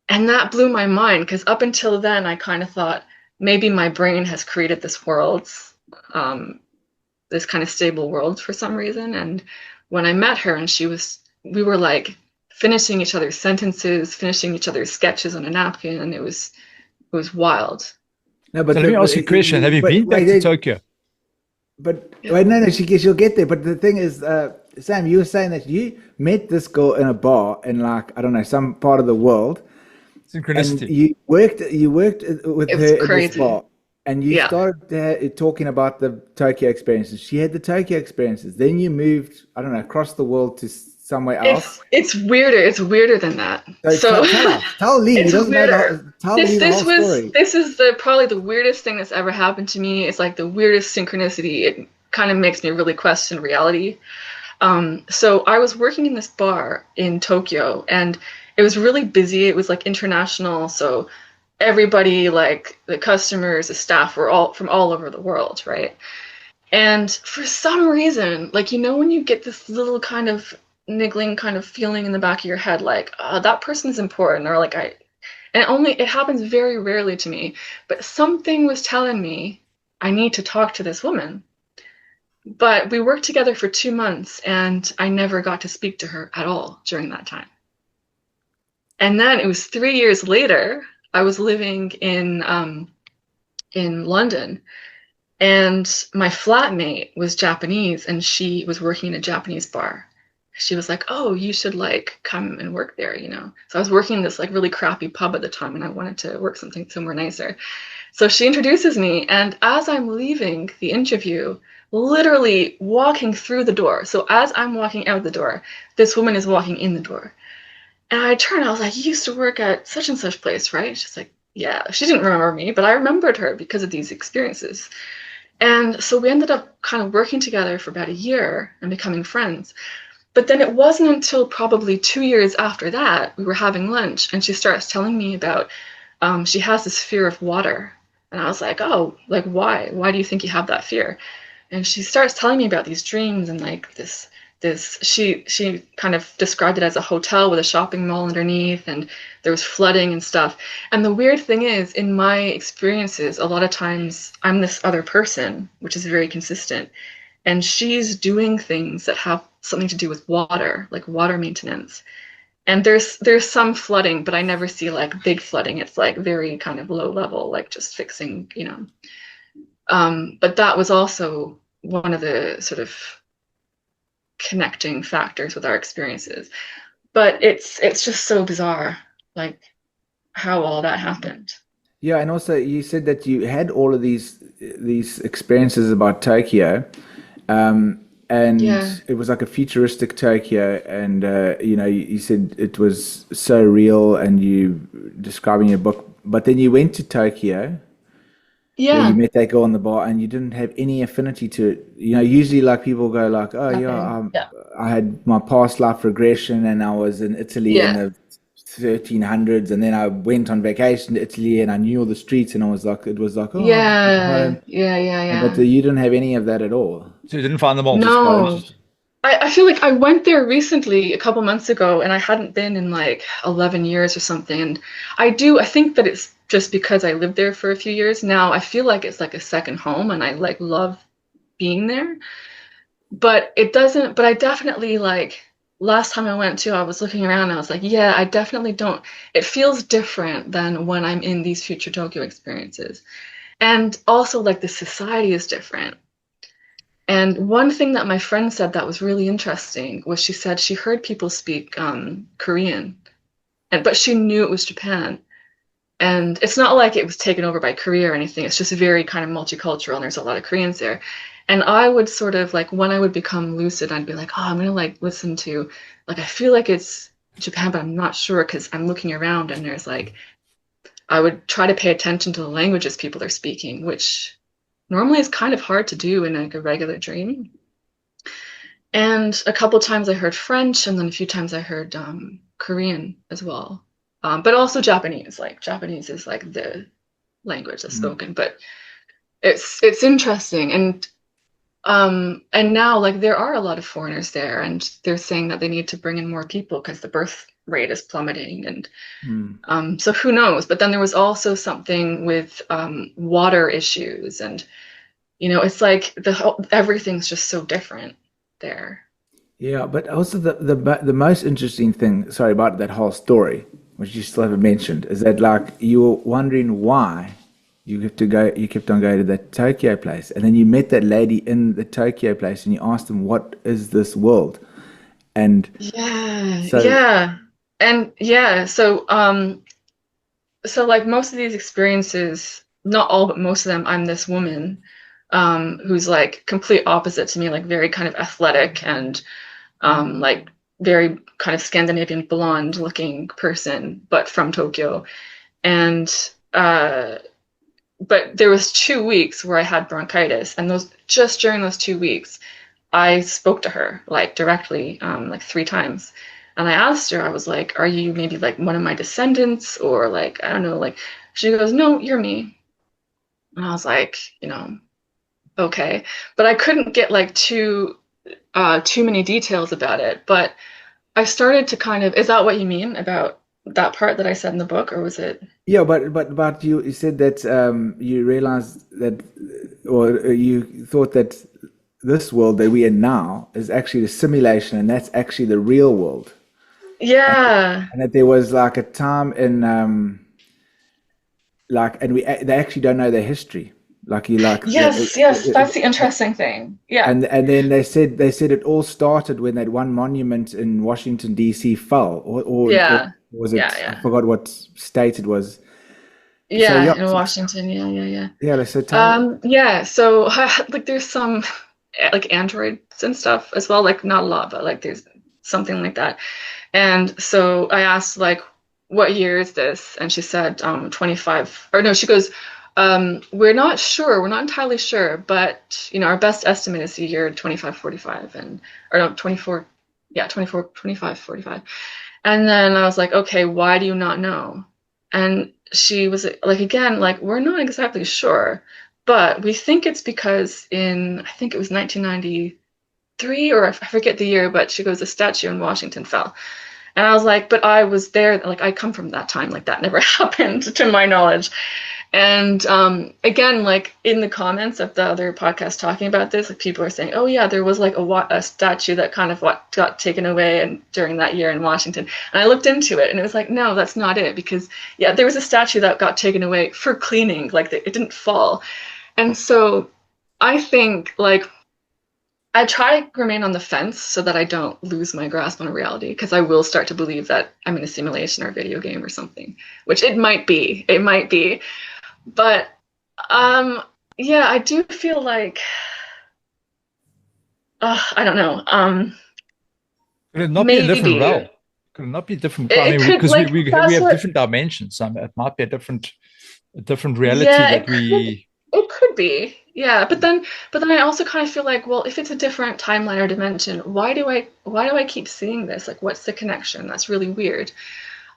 And that blew my mind, because up until then, I kind of thought maybe my brain has created this world, this kind of stable world for some reason. And when I met her, and we were like finishing each other's sentences, finishing each other's sketches on a napkin, and it was wild. No, but so let me ask you a question. Have you been back to Tokyo? But wait, no, she'll get there. But the thing is, Sam, you were saying that you met this girl in a bar in, like, I don't know, some part of the world. Synchronicity. And you worked with her in this bar, and you started talking about the Tokyo experiences. She had the Tokyo experiences. Then you moved, I don't know, across the world to somewhere else. It's weirder. It's weirder than that. So tell Lee. He doesn't know tell Lee the whole story. This is probably the weirdest thing that's ever happened to me. It's like the weirdest synchronicity. It kind of makes me really question reality. So I was working in this bar in Tokyo, and it was really busy. It was like international. So everybody, like the customers, the staff, were all from all over the world, right? And for some reason, like, you know, when you get this little kind of niggling kind of feeling in the back of your head, like, oh, that person's important, or like it happens very rarely to me, but something was telling me I need to talk to this woman. But we worked together for 2 months, and I never got to speak to her at all during that time. And then it was 3 years later, I was living in London, and my flatmate was Japanese, and she was working in a Japanese bar. she was like, oh, you should like come and work there, you know. So I was working in this like really crappy pub at the time, and I wanted to work somewhere nicer. So she introduces me, and as I'm leaving the interview, literally walking through the door. So as I'm walking out the door, this woman is walking in the door. And I turned, I was like, you used to work at such and such place, right? She's like, yeah. She didn't remember me, but I remembered her because of these experiences. And so we ended up kind of working together for about a year and becoming friends. But then it wasn't until probably 2 years after that, we were having lunch, and she starts telling me about, she has this fear of water. And I was like, oh, like, why? Why do you think you have that fear? And she starts telling me about these dreams and like she kind of described it as a hotel with a shopping mall underneath, and there was flooding and stuff. And the weird thing is, in my experiences, a lot of times I'm this other person, which is very consistent, and she's doing things that have something to do with water, like water maintenance. And there's some flooding, but I never see like big flooding. It's like very kind of low level, like just fixing, you know. But that was also one of the sort of connecting factors with our experiences. But it's just so bizarre, like how all that happened. Yeah, and also you said that you had all of these experiences about Tokyo, and Yeah. it was like a futuristic Tokyo, and you know, you said it was so real, and you describing your book, but then you went to Tokyo where you Yeah. met that girl in the bar, and you didn't have any affinity to it. You know, usually like people go like, oh yeah, Nothing. Yeah. I had my past life regression, and I was in Italy in Yeah. the 1300s, and then I went on vacation to Italy, and I knew all the streets, and I was like, it was like, oh, I'm coming Yeah. home. Yeah. Yeah. But Yeah. you didn't have any of that at all. So you didn't find them all. No. I feel like I went there recently, a couple months ago, and I hadn't been in like 11 years or something. And I think that it's just because I lived there for a few years now. I feel like it's like a second home, and I like love being there. But it doesn't, but I definitely like last time I went to, I was looking around and I was like, yeah, I definitely don't, it feels different than when I'm in these future Tokyo experiences. And also like the society is different. And one thing that my friend said that was really interesting was she said she heard people speak Korean, but she knew it was Japan. And it's not like it was taken over by Korea or anything. It's just very kind of multicultural, and there's a lot of Koreans there. And I would sort of like, when I would become lucid, I'd be like, oh, I'm gonna like listen to, like, I feel like it's Japan, but I'm not sure because I'm looking around and there's like, I would try to pay attention to the languages people are speaking, which normally is kind of hard to do in like a regular dream. And a couple times I heard French, and then a few times I heard Korean as well. But also Japanese. Like Japanese is like the language that's Mm. spoken. But it's interesting. And now like there are a lot of foreigners there, and they're saying that they need to bring in more people because the birth rate is plummeting. And Mm. so who knows? But then there was also something with water issues, and it's like everything's just so different there. Yeah, but also the most interesting thing, sorry, about that whole story, which you still haven't mentioned, is that like you were wondering why you kept on going to that Tokyo place, and then you met that lady in the Tokyo place, and you asked them, "What is this world?" And Yeah, so, yeah. And yeah, so like most of these experiences, not all, but most of them, I'm this woman who's like complete opposite to me, like very kind of athletic and like very kind of Scandinavian blonde looking person, but from Tokyo. And but there was 2 weeks where I had bronchitis, and those just during those 2 weeks, I spoke to her like directly, like 3 times. And I asked her, I was like, are you maybe like one of my descendants? Or like, I don't know, like she goes, no, you're me. And I was like, okay. But I couldn't get like too many details about it. But I started to kind of, is that what you mean about that part that I said in the book, or was it? yeah, but you said that you realized that, or you thought that this world that we are in now is actually the simulation, and that's actually the real world, Yeah. and that there was like a time in like, and they actually don't know their history. Yes, that's the interesting thing. Yeah. And then they said it all started when that one monument in Washington D.C. fell, or was it? I forgot what state it was. So yeah, in Washington. Yeah. So so like there's some like androids and stuff as well. Like not a lot, but like there's something like that. And so I asked like, what year is this? And she said 25. Or no, she goes, we're not sure. We're not entirely sure, but our best estimate is the year 2545 or no, 24. Yeah, 2545. And then I was like, okay, why do you not know? And she was like, again, like, we're not exactly sure, but we think it's because I think it was 1993, or I forget the year, but she goes, a statue in Washington fell. And I was like, but I was there, like, I come from that time, like, that never happened to my knowledge. And again, like in the comments of the other podcast talking about this, like people are saying, oh yeah, there was like a statue that kind of got taken away during that year in Washington. And I looked into it and it was like, no, that's not it, because there was a statue that got taken away for cleaning, like it didn't fall. And so I think like I try to remain on the fence so that I don't lose my grasp on reality, because I will start to believe that I'm in a simulation or a video game or something, which it might be. But I do feel like I don't know. Could it not be a different realm? Could it not be different? I mean, because we have different dimensions. I mean, it might be a different reality that we. It could be, yeah. But then I also kind of feel like, well, if it's a different timeline or dimension, why do I keep seeing this? Like, what's the connection? That's really weird.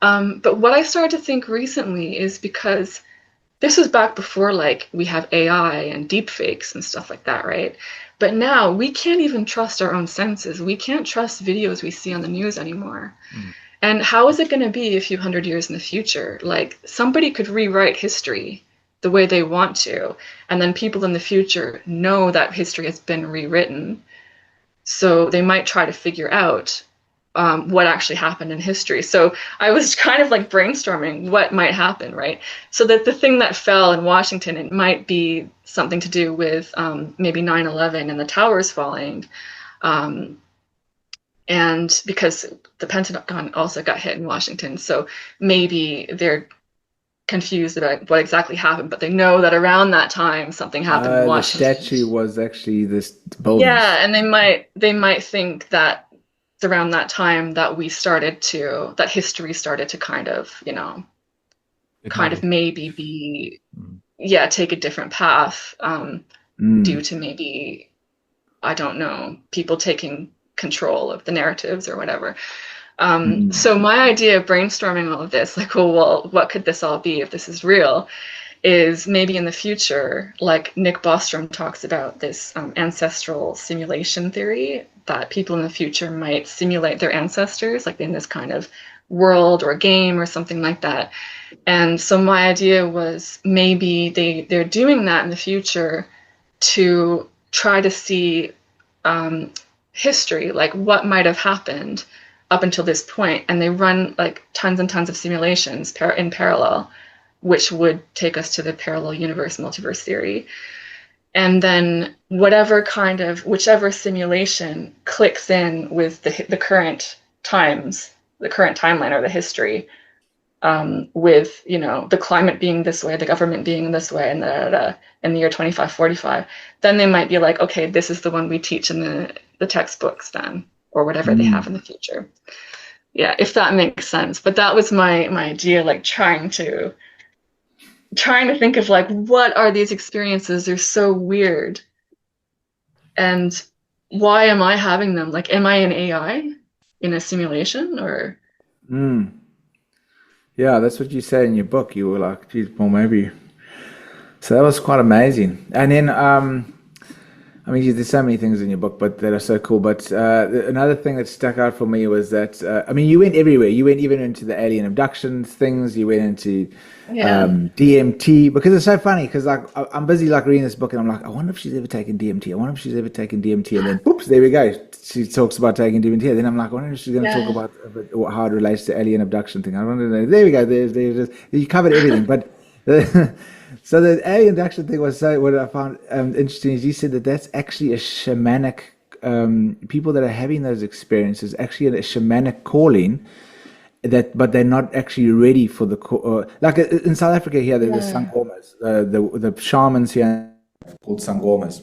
But what I started to think recently is because this was back before like we have AI and deep fakes and stuff like that, right? But now we can't even trust our own senses. We can't trust videos we see on the news anymore. And how is it going to be a few hundred years in the future? Like somebody could rewrite history the way they want to, and then people in the future know that history has been rewritten. So they might try to figure out what actually happened in history. So I was kind of like brainstorming what might happen, right? So that the thing that fell in Washington, it might be something to do with maybe 9/11 and the towers falling. And because the Pentagon also got hit in Washington. So maybe they're confused about what exactly happened, but they know that around that time something happened in Washington. The statue was actually this building. Yeah, and they might think that around that time that that history started to kind of, maybe be, take a different path due to maybe, I don't know, people taking control of the narratives or whatever. So my idea of brainstorming all of this, like, well, what could this all be if this is real, is maybe in the future, like Nick Bostrom talks about this ancestral simulation theory, that people in the future might simulate their ancestors, like in this kind of world or game or something like that. And so my idea was maybe they're doing that in the future to try to see history, like what might have happened up until this point, and they run like tons and tons of simulations in parallel, which would take us to the parallel universe, multiverse theory. And then whichever simulation clicks in with the current times, the current timeline or the history, with, the climate being this way, the government being this way, and in the year 2545, then they might be like, okay, this is the one we teach in the textbooks then, or whatever they have in the future. Yeah, if that makes sense. But that was my idea, like trying to think of like, what are these experiences? They're so weird. And why am I having them? Like, am I an AI in a simulation or? Yeah, that's what you say in your book. You were like, geez, well, maybe. So that was quite amazing. And then, I mean, there's so many things in your book, but that are so cool. But another thing that stuck out for me was that, I mean, you went everywhere. You went even into the alien abductions things. You went into DMT, because it's so funny. Because like I'm busy like reading this book, and I'm like, I wonder if she's ever taken DMT. I wonder if she's ever taken DMT. And then, oops, there we go. She talks about taking DMT. And then I'm like, I wonder if she's going to talk about how it relates to alien abduction thing. I wonder. There we go. There's you covered everything, but. So the alien abduction thing was so. What I found interesting is you said that that's actually a shamanic. People that are having those experiences actually a shamanic calling. That, but they're not actually ready for the like in South Africa here. The sangomas, the shamans here called sangomas.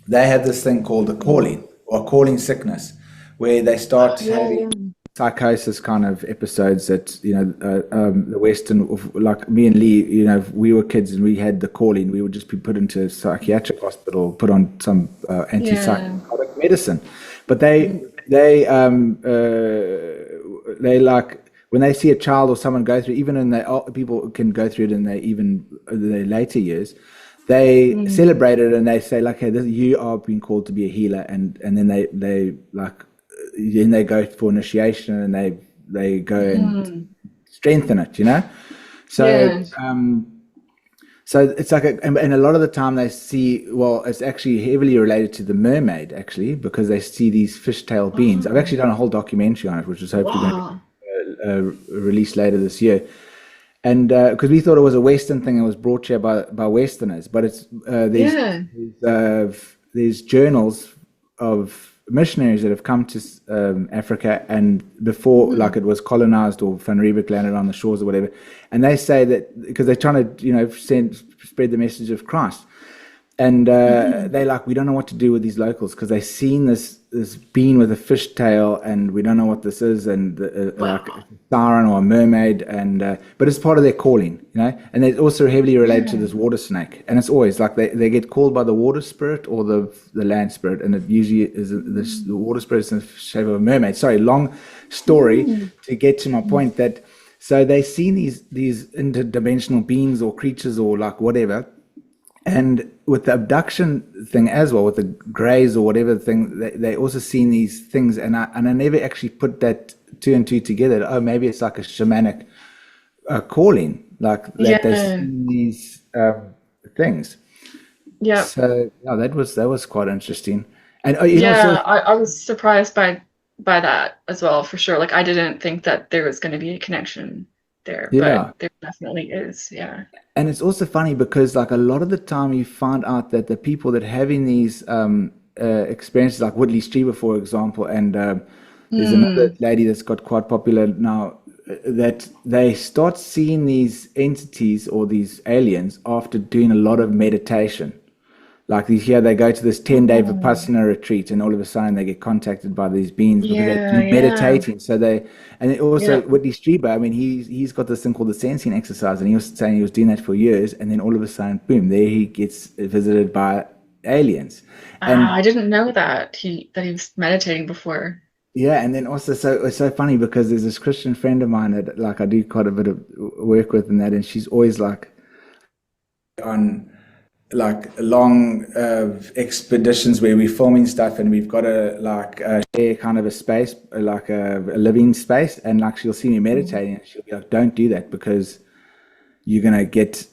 They have this thing called a calling or calling sickness, where they start having psychosis kind of episodes that, you know, the Western, like me and Lee, you know, we were kids and we had the calling, we would just be put into a psychiatric hospital, put on some antipsychotic medicine. But they like, when they see a child or someone go through, even in people can go through it in their later years, they celebrate it and they say like, hey, you are being called to be a healer, and then they like, then they go for initiation and they go and strengthen it, you know. So so it's like and a lot of the time they see, well, it's actually heavily related to the mermaid, actually, because they see these fishtail beings. I've actually done a whole documentary on it, which is hopefully going to be released later this year. And because we thought it was a Western thing, it was brought here by Westerners, but it's there's journals of missionaries that have come to Africa, and before, like, it was colonized or Van Riebeck landed on the shores or whatever, and they say that because they're trying to, you know, spread the message of Christ, and they're like, we don't know what to do with these locals because they've seen this being with a fish tail, and we don't know what this is, and like a siren or a mermaid, and but it's part of their calling, you know. And it's also heavily related to this water snake, and it's always like they get called by the water spirit or the land spirit, and it usually is the water spirit is in the shape of a mermaid. Sorry, long story to get to my point, that so they see these interdimensional beings or creatures or like whatever. And with the abduction thing as well, with the greys or whatever thing, they also seen these things, and I never actually put that two and two together. Oh, maybe it's like a shamanic calling, like that they see these things. Yeah. So yeah, that was quite interesting. And I was surprised by that as well, for sure. Like, I didn't think that there was going to be a connection there, but there definitely is. Yeah. And it's also funny because, like, a lot of the time you find out that the people that having these experiences, like Whitley Strieber, for example, and there's another lady that's got quite popular now, that they start seeing these entities or these aliens after doing a lot of meditation. Like here, they go to this 10-day Vipassana retreat, and all of a sudden they get contacted by these beings because they're meditating. So and also Whitley Strieber, I mean, he's got this thing called the sensing exercise, and he was saying he was doing that for years, and then all of a sudden, boom, there he gets visited by aliens. And I didn't know that he was meditating before. Yeah, and then also, so it's so funny because there's this Christian friend of mine that, like, I do quite a bit of work with and that, and she's always like on like long expeditions where we're filming stuff, and we've got a share kind of a space, like a living space, and like she'll see me meditating, and she'll be like, don't do that because you're gonna get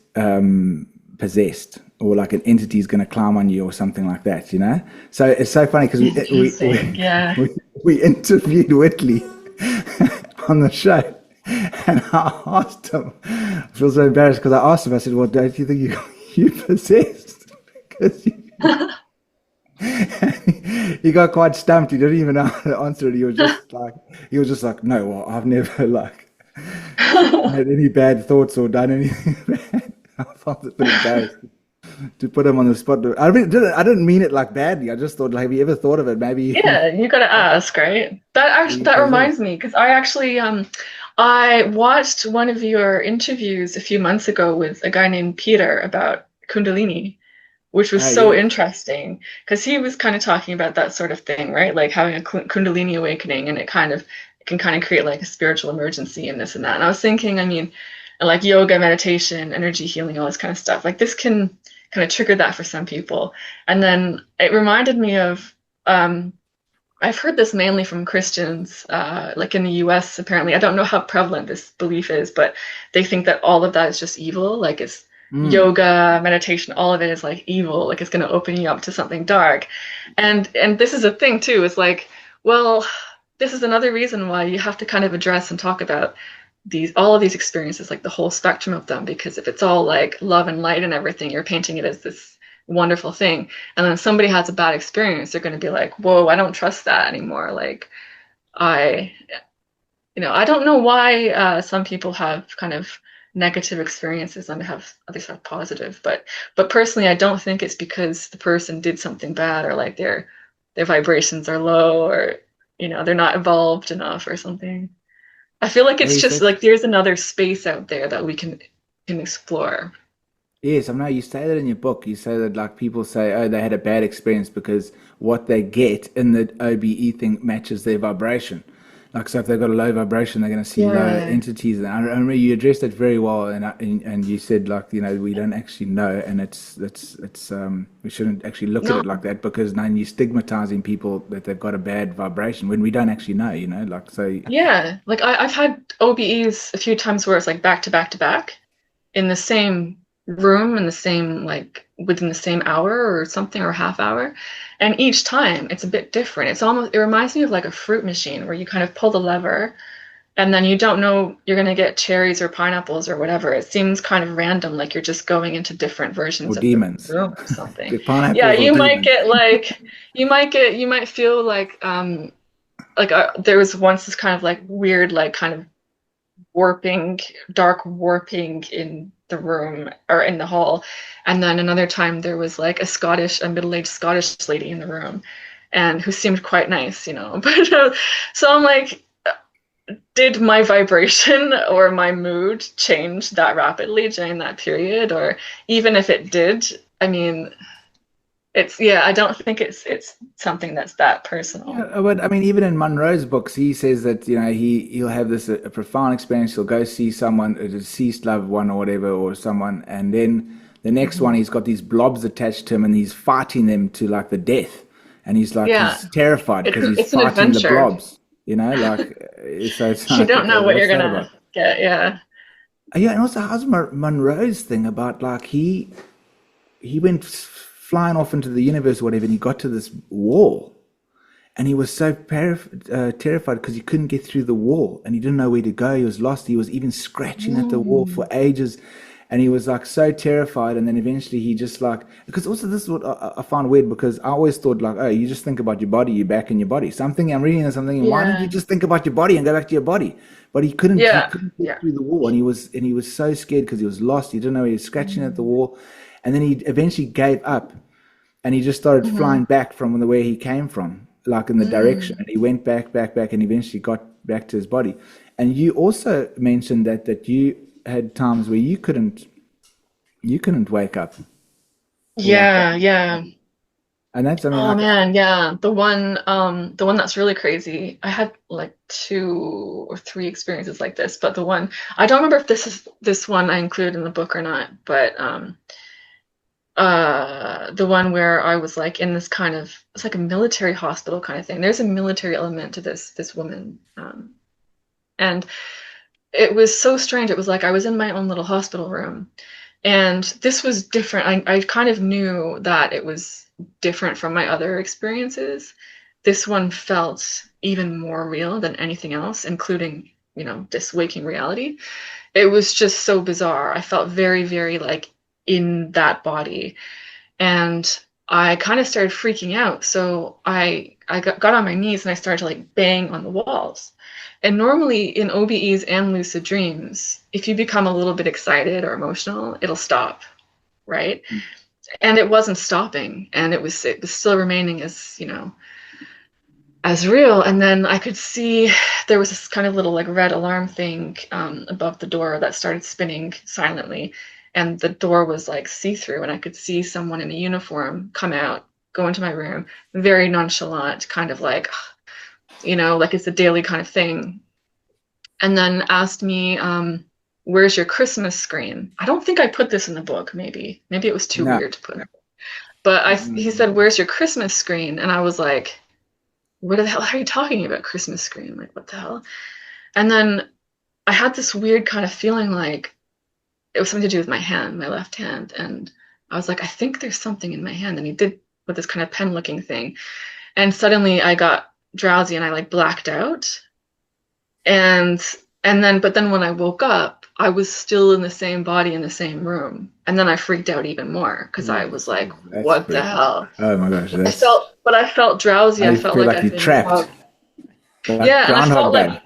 possessed, or like an entity is gonna climb on you or something like that, you know. So it's so funny because we interviewed Whitley on the show, and I asked him, I feel so embarrassed because I asked him, I said, well, don't you think you possessed? Because he got quite stumped. He didn't even know how to answer it. He was just like, no, well, I've never like had any bad thoughts or done anything bad. I felt a bit embarrassed to put him on the spot. I didn't mean it like badly. I just thought, like, have you ever thought of it? Maybe. Yeah, you got to ask, right? That reminds me, because I actually I watched one of your interviews a few months ago with a guy named Peter about Kundalini, which was so interesting because he was kind of talking about that sort of thing, right? Like having a Kundalini awakening, and it can kind of create like a spiritual emergency and this and that. And I was thinking, I mean, like yoga, meditation, energy healing, all this kind of stuff. Like this can kind of trigger that for some people. And then it reminded me of I've heard this mainly from Christians, like in the US, apparently. I don't know how prevalent this belief is, but they think that all of that is just evil. Like it's yoga, meditation, all of it is like evil. Like it's going to open you up to something dark. And this is a thing too. It's like, well, this is another reason why you have to kind of address and talk about all of these experiences, like the whole spectrum of them, because if it's all like love and light and everything, you're painting it as this wonderful thing. And then somebody has a bad experience, they're going to be like, whoa, I don't trust that anymore. Like I, I don't know why some people have kind of negative experiences and others have positive, but personally, I don't think it's because the person did something bad or like their vibrations are low or, they're not evolved enough or something. I feel like it's just like there's another space out there that we can explore. Yes, I know you say that in your book. You say that like people say, oh, they had a bad experience because what they get in the OBE thing matches their vibration. Like, so if they've got a low vibration, they're going to see low entities. And I remember you addressed it very well, and you said like, we don't actually know, and it's we shouldn't actually look at it like that, because now you're stigmatizing people that they've got a bad vibration when we don't actually know, like so. Yeah, like I've had OBEs a few times where it's like back to back to back in the same room, in the same, like within the same hour or something, or half hour, and each time it's a bit different. It reminds me of like a fruit machine where you kind of pull the lever and then you don't know you're going to get cherries or pineapples or whatever. It seems kind of random, like you're just going into different versions or of demons. the room or something. Yeah, you might get like you might feel like there was once this kind of like weird, like kind of dark warping in the room or in the hall, and then another time there was like a middle-aged Scottish lady in the room, and who seemed quite nice, but so I'm like, did my vibration or my mood change that rapidly during that period? Or even if it did, I mean, I don't think it's something that's that personal. Yeah, but I mean, even in Monroe's books, he says that he'll have this a profound experience. He'll go see someone, a deceased loved one or whatever, or someone, and then the next one, he's got these blobs attached to him, and he's fighting them to like the death, and he's like he's terrified because he's fighting the blobs. So it's you like, don't know what you're gonna get. Yeah. Yeah, and also how's Monroe's thing about like he went flying off into the universe or whatever, and he got to this wall, and he was so terrified because he couldn't get through the wall, and he didn't know where to go. He was lost. He was even scratching at the wall for ages, and he was like so terrified. And then eventually he just like, because also this is what I found weird, because I always thought like, oh, you just think about your body, you're back in your body. I'm reading something, and why don't you just think about your body and go back to your body? But he couldn't get through the wall, and he was so scared because he was lost. He didn't know, he was scratching at the wall. And then he eventually gave up, and he just started flying back from where he came from, like in the direction. And he went back, and eventually got back to his body. And you also mentioned that you had times where you couldn't wake up. Yeah. And that's, man, yeah. The one that's really crazy. I had like 2 or 3 experiences like this, but the one, I don't remember if this one I included in the book or not, but the one where I was like in this kind of, it's like a military hospital kind of thing. There's a military element to this woman, and it was so strange. It was like I was in my own little hospital room, and this was different. I kind of knew that it was different from my other experiences. This one felt even more real than anything else, including, this waking reality. It was just so bizarre. I felt very, very like in that body, and I kind of started freaking out. So I got on my knees and I started to like bang on the walls. And normally in OBEs and lucid dreams, if you become a little bit excited or emotional, it'll stop, right? And it wasn't stopping, and it was still remaining as, as real. And then I could see there was this kind of little like red alarm thing above the door that started spinning silently, and the door was like see-through, and I could see someone in a uniform come out, go into my room, very nonchalant, kind of like, like it's a daily kind of thing, and then asked me, where's your Christmas screen? I don't think I put this in the book. Maybe it was too weird to put. But he said, where's your Christmas screen? And I was like, what the hell are you talking about, Christmas screen? Like, what the hell? And then I had this weird kind of feeling like it was something to do with my hand, my left hand. And I was like, I think there's something in my hand. And he did with this kind of pen looking thing. And suddenly I got drowsy and I like blacked out. And but then when I woke up, I was still in the same body in the same room. And then I freaked out even more because I was like, That's what the freaky. hell? Oh my gosh, I felt drowsy. I I felt feel like like I'd you're been trapped, drugged. like Yeah, and Groundhog Day.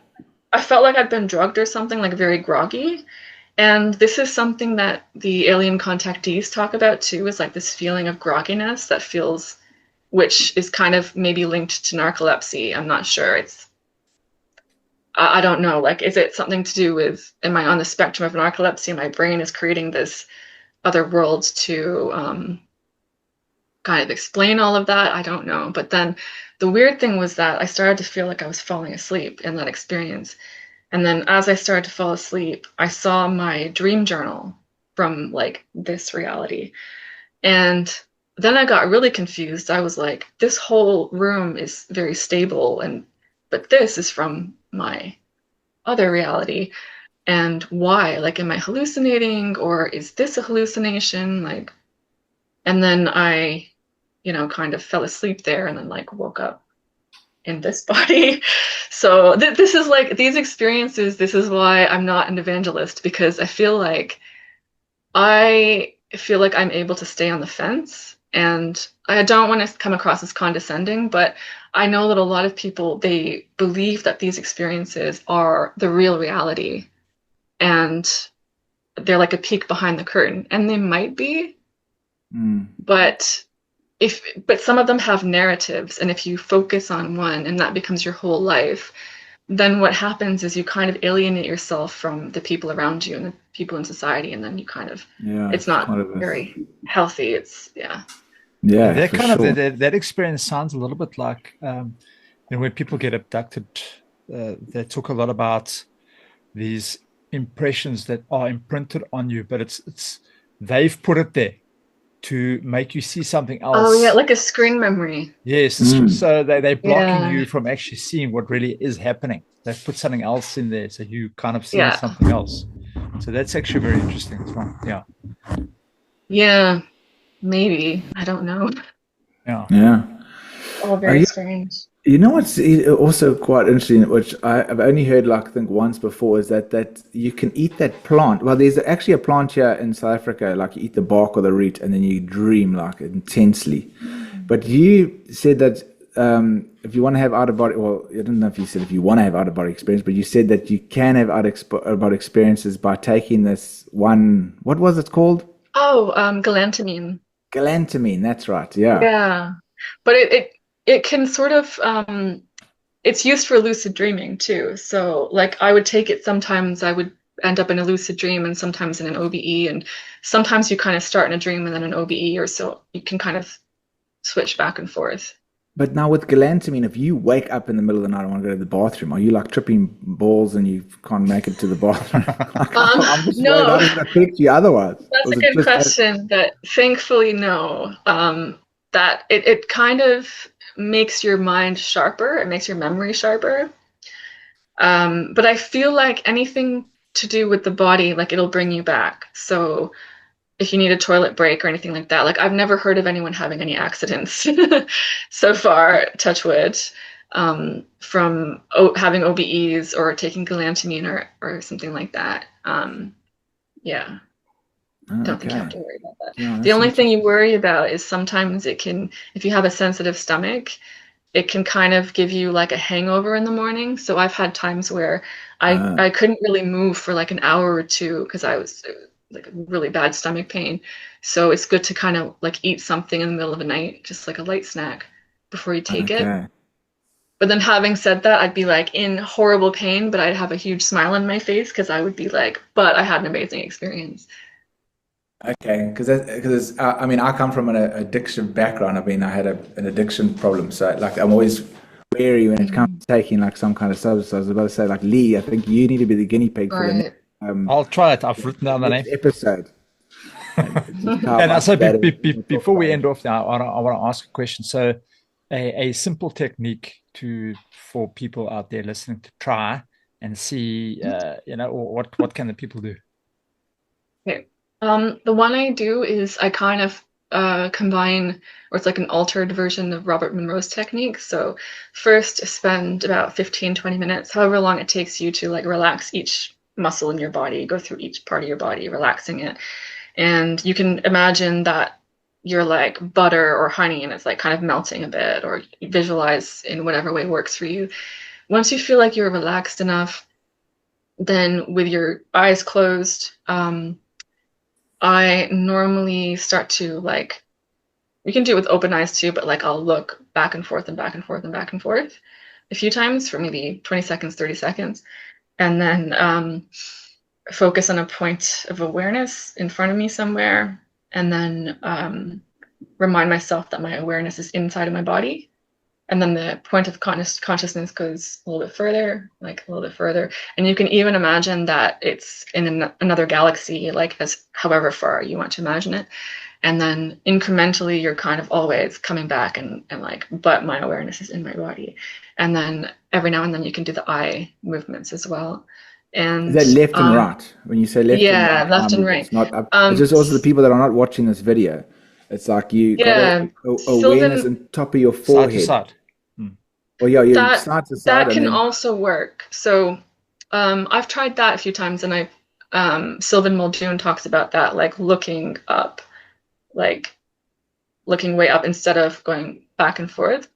I felt like I'd been drugged or something, like very groggy. And this is something that the alien contactees talk about too, is like this feeling of grogginess that feels, which is kind of maybe linked to narcolepsy. I'm not sure. I don't know. Like, is it something to do with, am I on the spectrum of narcolepsy? My brain is creating this other world to kind of explain all of that. I don't know. But then the weird thing was that I started to feel like I was falling asleep in that experience. And then as I started to fall asleep, I saw my dream journal from like this reality. And then I got really confused. I was like, this whole room is very stable, but this is from my other reality. And why? Like, am I hallucinating, or is this a hallucination? Like, and then I, kind of fell asleep there and then like woke up in this body. So this is like these experiences. This is why I'm not an evangelist, because I feel like I'm able to stay on the fence, and I don't want to come across as condescending, but I know that a lot of people, they believe that these experiences are the real reality, and they're like a peek behind the curtain, and they might be, but some of them have narratives, and if you focus on one and that becomes your whole life, then what happens is you kind of alienate yourself from the people around you and the people in society, and then you kind of, it's not very healthy. Yeah, that kind sure. of that experience sounds a little bit like when people get abducted, they talk a lot about these impressions that are imprinted on you, but it's they've put it there to make you see something else. Oh yeah, like a screen memory. Yes. So they're blocking you from actually seeing what really is happening. They've put something else in there, so you kind of see something else. So that's actually very interesting as well. Yeah. Yeah, maybe. I don't know. Yeah. All very strange. You know what's also quite interesting, which I've only heard like I think once before, is that you can eat that plant. Well, there's actually a plant here in South Africa, like you eat the bark or the root, and then you dream like intensely. But you said that if you want to have out of body, well, I don't know if you said if you want to have out of body experience, but you said that you can have out of body experiences by taking this one. What was it called? Oh, galantamine. Galantamine. That's right. Yeah. Yeah, but it can sort of it's used for lucid dreaming too. So like I would take it sometimes, I would end up in a lucid dream, and sometimes in an OBE, and sometimes you kind of start in a dream and then an OBE, or so you can kind of switch back and forth. But now with galantamine, if you wake up in the middle of the night and want to go to the bathroom, are you like tripping balls and you can't make it to the bathroom? I'm just no, worried how does it affect you otherwise? That's a good question, but thankfully no. That it kind of makes your mind sharper, it makes your memory sharper. But I feel like anything to do with the body, like it'll bring you back. So if you need a toilet break or anything like that, like I've never heard of anyone having any accidents so far, touch wood, from having OBEs or taking galantamine or something like that. Yeah. Don't think you have to worry about that. Yeah, the only thing you worry about is sometimes it can, if you have a sensitive stomach, it can kind of give you like a hangover in the morning. So I've had times where I couldn't really move for like an hour or two because I was like a really bad stomach pain. So it's good to kind of like eat something in the middle of the night, just like a light snack before you take it. But then having said that, I'd be like in horrible pain, but I'd have a huge smile on my face because I would be like, but I had an amazing experience. Okay, because I mean I come from an addiction background. I mean I had an addiction problem, so like I'm always wary when it comes to taking like some kind of substance. I was about to say like Lee, I think you need to be the guinea pig for the next. I'll try it. I've written down the name. Episode. And also before we end off now, I want to ask a question. So a simple technique for people out there listening to try and see, what can the people do? Okay. The one I do is I kind of combine, or it's like an altered version of Robert Monroe's technique. So first spend about 15-20 minutes, however long it takes you to like relax each muscle in your body, go through each part of your body, relaxing it. And you can imagine that you're like butter or honey and it's like kind of melting a bit, or visualize in whatever way works for you. Once you feel like you're relaxed enough, then with your eyes closed, I normally start to like, you can do it with open eyes too, but like I'll look back and forth and back and forth and back and forth a few times for maybe 20 seconds, 30 seconds. And then focus on a point of awareness in front of me somewhere. And then remind myself that my awareness is inside of my body. And then the point of consciousness goes a little bit further, like a little bit further. And you can even imagine that it's in another galaxy, like as however far you want to imagine it. And then incrementally, you're kind of always coming back and like, but my awareness is in my body. And then every now and then you can do the eye movements as well. And is that left and right? When you say left and right, yeah, left and right. It's not up. It's just also the people that are not watching this video. It's like you got awareness on top of your forehead. Side to side. Well, yeah, side to side. That can also work. So I've tried that a few times, and Sylvan Muldoon talks about that, like looking up, like looking way up instead of going back and forth.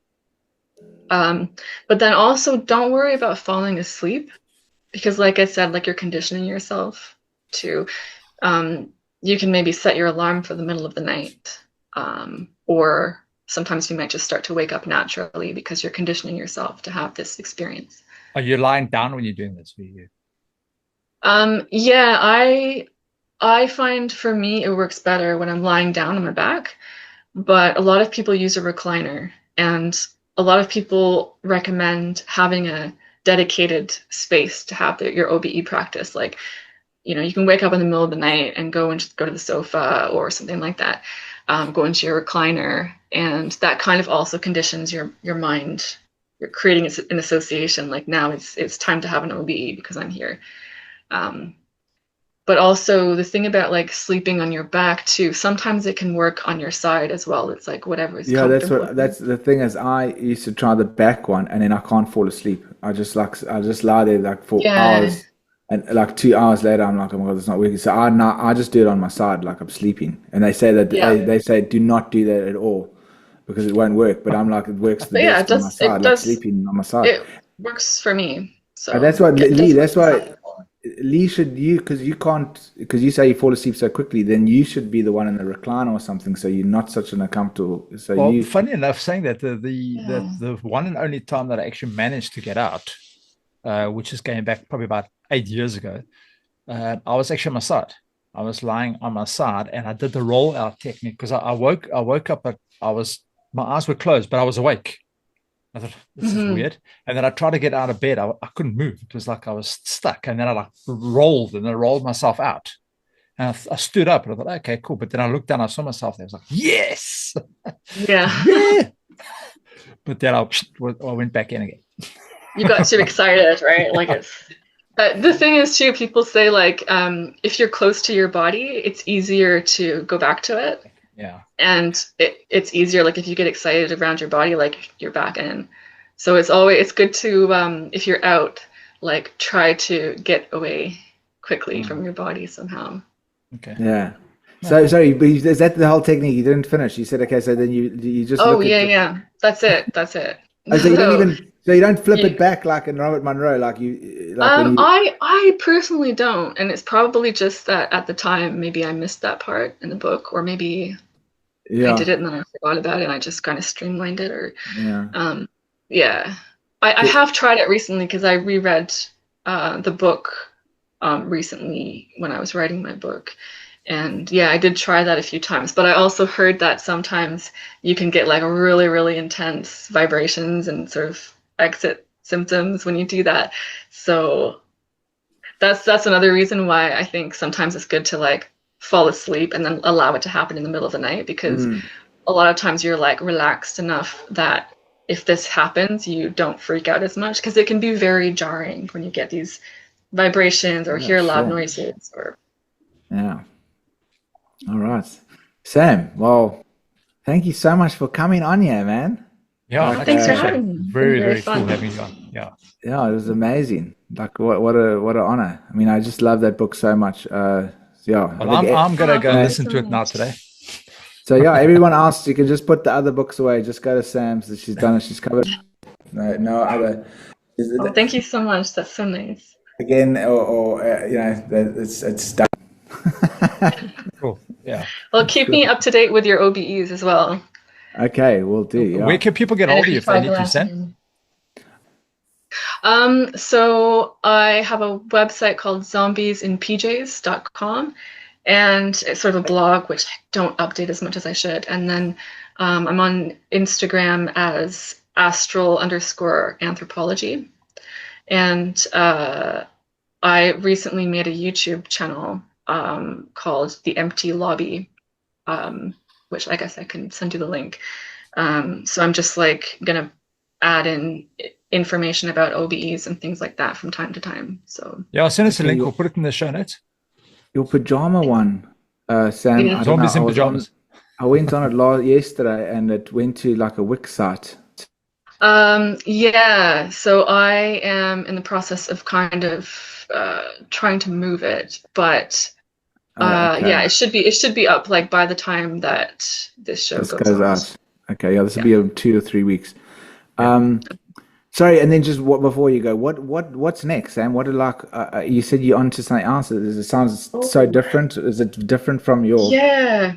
But then also don't worry about falling asleep, because like I said, like you're conditioning yourself to, you can maybe set your alarm for the middle of the night, or sometimes you might just start to wake up naturally because you're conditioning yourself to have this experience. Are you lying down when you're doing this? Yeah, I find for me it works better when I'm lying down on my back, but a lot of people use a recliner, and a lot of people recommend having a dedicated space to have your OBE practice. Like, you know, you can wake up in the middle of the night and go to the sofa or something like that. Go into your recliner, and that kind of also conditions your mind. You're creating an association, like now it's time to have an OBE because I'm here. But also the thing about like sleeping on your back too, sometimes it can work on your side as well. It's like whatever is comfortable. That's the thing is I used to try the back one and then I can't fall asleep. I just lie there like for hours. And like 2 hours later, I'm like, oh my God, it's not working. So I just do it on my side, like I'm sleeping. And they say that they say do not do that at all because it won't work. But I'm like, it works the best on my side, like sleeping on my side. It works for me. So that's why Lee. That's why Lee should because you can't, because you say you fall asleep so quickly. Then you should be the one in the recliner or something, so you're not such an uncomfortable. So well, funny enough, saying that the one and only time that I actually managed to get out, which is going back probably about 8 years ago, I was actually on my side. I was lying on my side, and I did the roll out technique because I woke up, but my eyes were closed, but I was awake. I thought, this is weird. And then I tried to get out of bed. I couldn't move. It was like I was stuck. And then I like rolled myself out. And I stood up and I thought, okay, cool. But then I looked down, I saw myself there. I was like, yes. Yeah. Yeah. But then I went back in again. You got too excited, right? Like it's the thing is too, people say like if you're close to your body, it's easier to go back to it. Yeah. And it's easier, like if you get excited around your body, like you're back in. So it's good to if you're out, like try to get away quickly from your body somehow. Okay. Yeah. So sorry, but is that the whole technique? You didn't finish. You said okay, so then you just yeah. That's it. Oh, so you don't flip it back like in Robert Monroe, like you. Like I personally don't, and it's probably just that at the time maybe I missed that part in the book, or maybe I did it and then I forgot about it and I just kind of streamlined it, or I have tried it recently because I reread the book recently when I was writing my book. And yeah, I did try that a few times, but I also heard that sometimes you can get like really, really intense vibrations and sort of exit symptoms when you do that. So that's another reason why I think sometimes it's good to like fall asleep and then allow it to happen in the middle of the night, because a lot of times you're like relaxed enough that if this happens, you don't freak out as much, because it can be very jarring when you get these vibrations or hear loud noises or all right, Sam. Well, Thank you so much for coming on here, man. Yeah, thanks for having me. Very, very fun. cool having you on. Yeah. Yeah, it was amazing. Like what an honor. I mean, I just love that book so much. Yeah. Well, I'm gonna go listen to it now today. So yeah, everyone else, you can just put the other books away. Just go to Sam's. She's done it. She's covered. No other. Thank you so much. That's so nice. Again, or it's done. Cool. Yeah. Well, keep me up to date with your OBEs as well. Okay, we'll do. Yeah. Where can people get hold of you if they need to send? So I have a website called zombiesinpjs.com, and it's sort of a blog which I don't update as much as I should. And then I'm on Instagram as Astral_anthropology. And I recently made a YouTube channel called The Empty Lobby, which I guess I can send you the link. So I'm just like gonna add in information about OBEs and things like that from time to time. So yeah, I'll send us a link. We'll put it in the show notes. Your pajama one, Sam. Yeah. Zombies in pajamas. I went on it yesterday, and it went to like a Wix site. Yeah. So I am in the process of kind of trying to move it, but okay. yeah, it should be up like by the time that this show goes out. Okay, yeah, this will be 2 or 3 weeks. Sorry, and then just before you go, what's next, Sam? What you said you're onto something else? It sounds so different. Is it different from your? Yeah.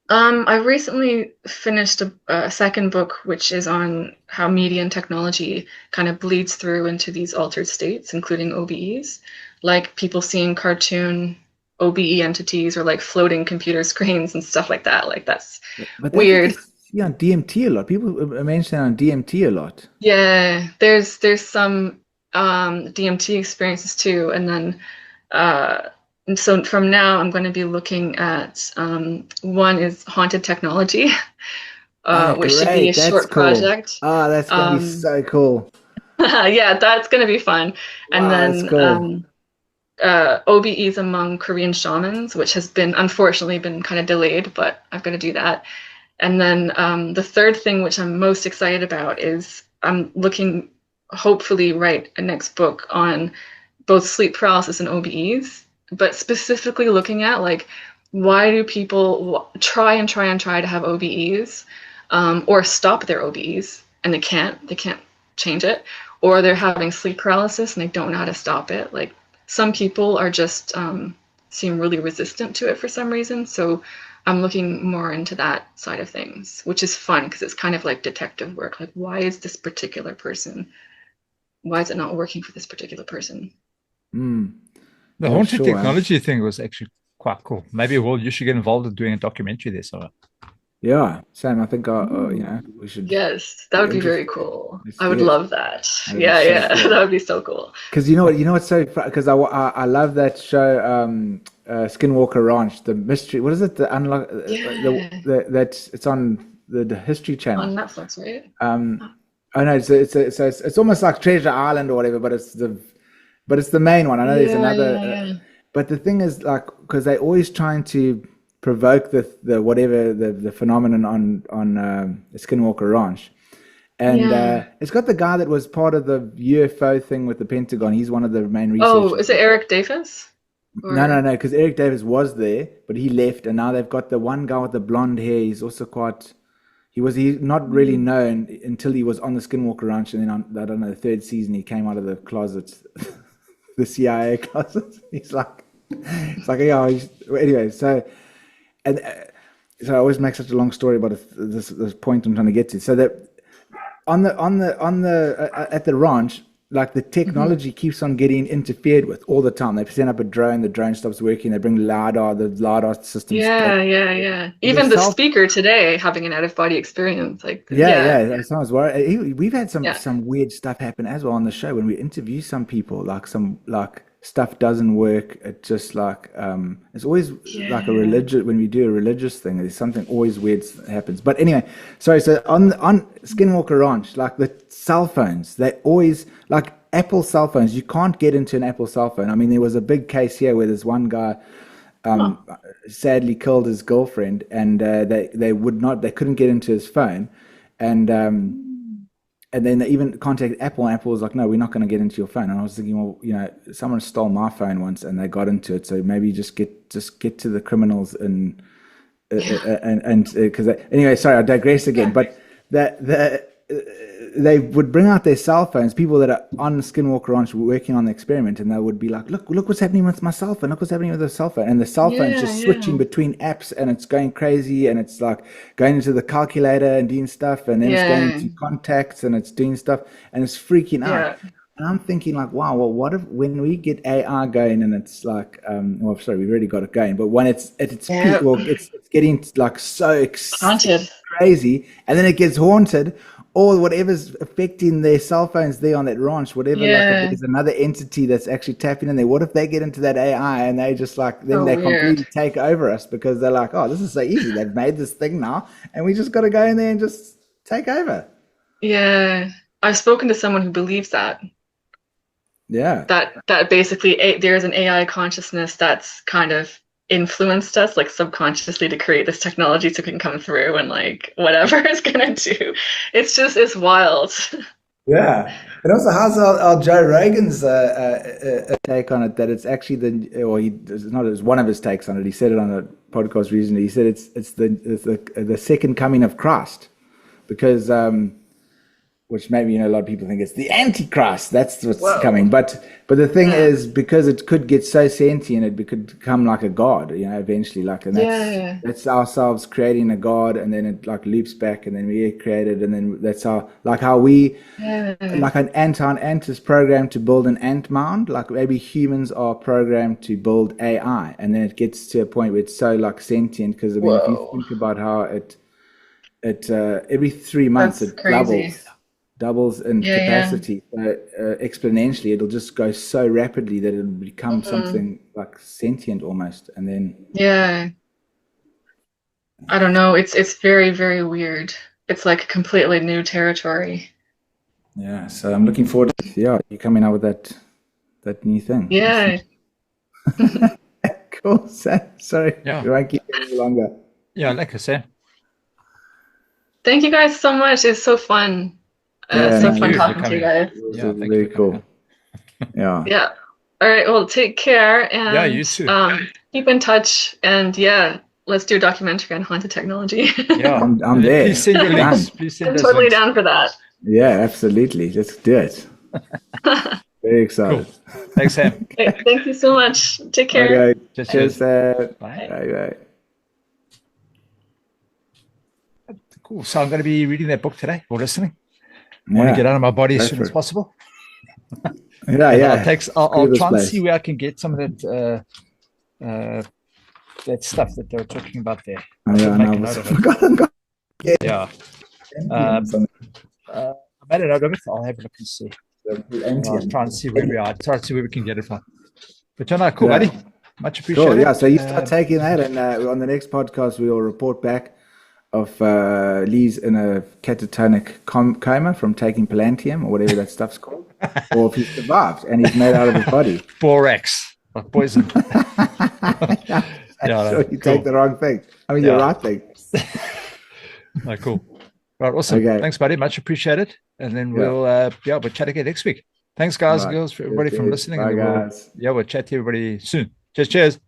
I recently finished a second book, which is on how media and technology kind of bleeds through into these altered states, including OBEs, like people seeing cartoon OBE entities or like floating computer screens and stuff like that. Like that's weird. Yeah, on DMT a lot. People mention on DMT a lot. Yeah, there's some DMT experiences too, and then and so from now I'm going to be looking at one is haunted technology, which should be a short project. Oh, that's going to be so cool. Yeah, that's going to be fun. And then cool. OBEs among Korean shamans, which has unfortunately been kind of delayed, but I'm going to do that. And then the third thing, which I'm most excited about, is I'm looking, hopefully, write a next book on both sleep paralysis and OBEs, but specifically looking at like why do people try to have OBEs or stop their OBEs and they can't change it, or they're having sleep paralysis and they don't know how to stop it. Like some people are just seem really resistant to it for some reason. So I'm looking more into that side of things, which is fun because it's kind of like detective work. Like, why is it not working for this particular person? The haunted technology thing was actually quite cool. Maybe, you should get involved in doing a documentary there somewhere. Yeah, Sam, I think we should. Yes, that would be very cool. I would love that. Yeah, cool. That would be so cool. Because you know what's so because I love that show, Skinwalker Ranch, the mystery. What is it? The unlock. That it's on the History Channel on Netflix, right? Oh no, it's almost like Treasure Island or whatever, but it's the main one. I know there's another. But the thing is, like, because they're always trying to provoke the whatever the phenomenon on Skinwalker Ranch, and it's got the guy that was part of the UFO thing with the Pentagon. He's one of the main researchers. Oh, is it Eric Davis? No, because Eric Davis was there, but he left, and now they've got the one guy with the blonde hair. He's also he's not really known until he was on the Skinwalker Ranch, and then on, I don't know, the third season he came out of the closet, the CIA closet. It's like yeah. Anyway, so I always make such a long story about this point I'm trying to get to. So that on the at the ranch, like the technology keeps on getting interfered with all the time. They send up a drone, the drone stops working. They bring the LiDAR system. Yeah. Even the speaker today having an out of body experience, like that sounds worried. We've had some weird stuff happen as well on the show when we interview some people. Like stuff doesn't work. It's just like it's always like a religious. When we do a religious thing, there's something always weird that happens. But anyway, sorry. So on Skinwalker Ranch, like the cell phones, they always like Apple cell phones. You can't get into an Apple cell phone. I mean, there was a big case here where this one guy sadly killed his girlfriend, and they couldn't get into his phone, and then they even contacted Apple, and Apple was like, no, we're not going to get into your phone. And I was thinking, well, someone stole my phone once and they got into it, so maybe just get to the criminals and because anyway, sorry, I digress again. But they would bring out their cell phones, people that are on Skinwalker Ranch working on the experiment, and they would be like, look what's happening with my cell phone, look what's happening with the cell phone. And the cell phone's just switching between apps, and it's going crazy, and it's like going into the calculator and doing stuff, and then it's going into contacts and it's doing stuff, and it's freaking out. And I'm thinking like, wow, well, what if when we get AI going and it's like, well, sorry, we've already got it going, but when it's at its peak, well, it's getting like so haunted, crazy, and then it gets haunted, or whatever's affecting their cell phones there on that ranch, whatever, like if there's another entity that's actually tapping in there, what if they get into that AI and they just like, then they completely take over us because they're like, oh, this is so easy. They've made this thing now and we just got to go in there and just take over. Yeah. I've spoken to someone who believes that. Yeah. That basically there's an AI consciousness that's kind of influenced us like subconsciously to create this technology so it can come through and like whatever it's gonna do. It's wild. Yeah. And also, how's our Joe Rogan's take on it, that it's actually it's one of his takes on it. He said it on a podcast recently. He said it's the second coming of Christ, because which maybe a lot of people think it's the Antichrist. That's what's coming. But the thing is, because it could get so sentient, it could become like a god, eventually. Like, and that's ourselves creating a god, and then it like loops back, and then we get created, and then that's how we like an ant is programmed to build an ant mound. Like maybe humans are programmed to build AI, and then it gets to a point where it's so like sentient. Because I mean, if you think about how it every 3 months that's it crazy. doubles in capacity. So, exponentially, it'll just go so rapidly that it'll become something like sentient almost, and then I don't know, it's very, very weird. It's like completely new territory. Yeah, so I'm looking forward to you coming out with that new thing. Yeah. Cool. Sorry, I won't keep it any longer. Yeah, like I said. Thank you guys so much. It's so fun. So fun talking to you guys. Yeah, very cool. Yeah. All right. Well, take care, and you too. Keep in touch, and let's do a documentary on haunted technology. Yeah, I'm there. Please send your links. I'm totally down for that. Yeah, absolutely. Let's do it. Very excited. Cool. Thanks, Sam. Okay, thank you so much. Take care. Okay. Cheers. Bye. Bye. Cool. So I'm going to be reading that book today or listening. I want to get out of my body as soon as possible. I'll try and see where I can get some of that that stuff that they were talking about there. I made a note of it. I'll have a look and see. I'll try and see where we are. Try to see where we can get it from. But cool, buddy. Much appreciated. Cool. Yeah, so you start taking that, and on the next podcast we will report back of Lee's in a catatonic coma from taking Palantium or whatever that stuff's called, or if he survived and he's made out of his body. Borax, like poison. You take the wrong thing. I mean, the right thing. Cool. Right, awesome. Okay. Thanks, buddy. Much appreciated. And then we'll chat again next week. Thanks, guys and girls, for everybody from listening. Bye, guys. We'll chat to everybody soon. Cheers.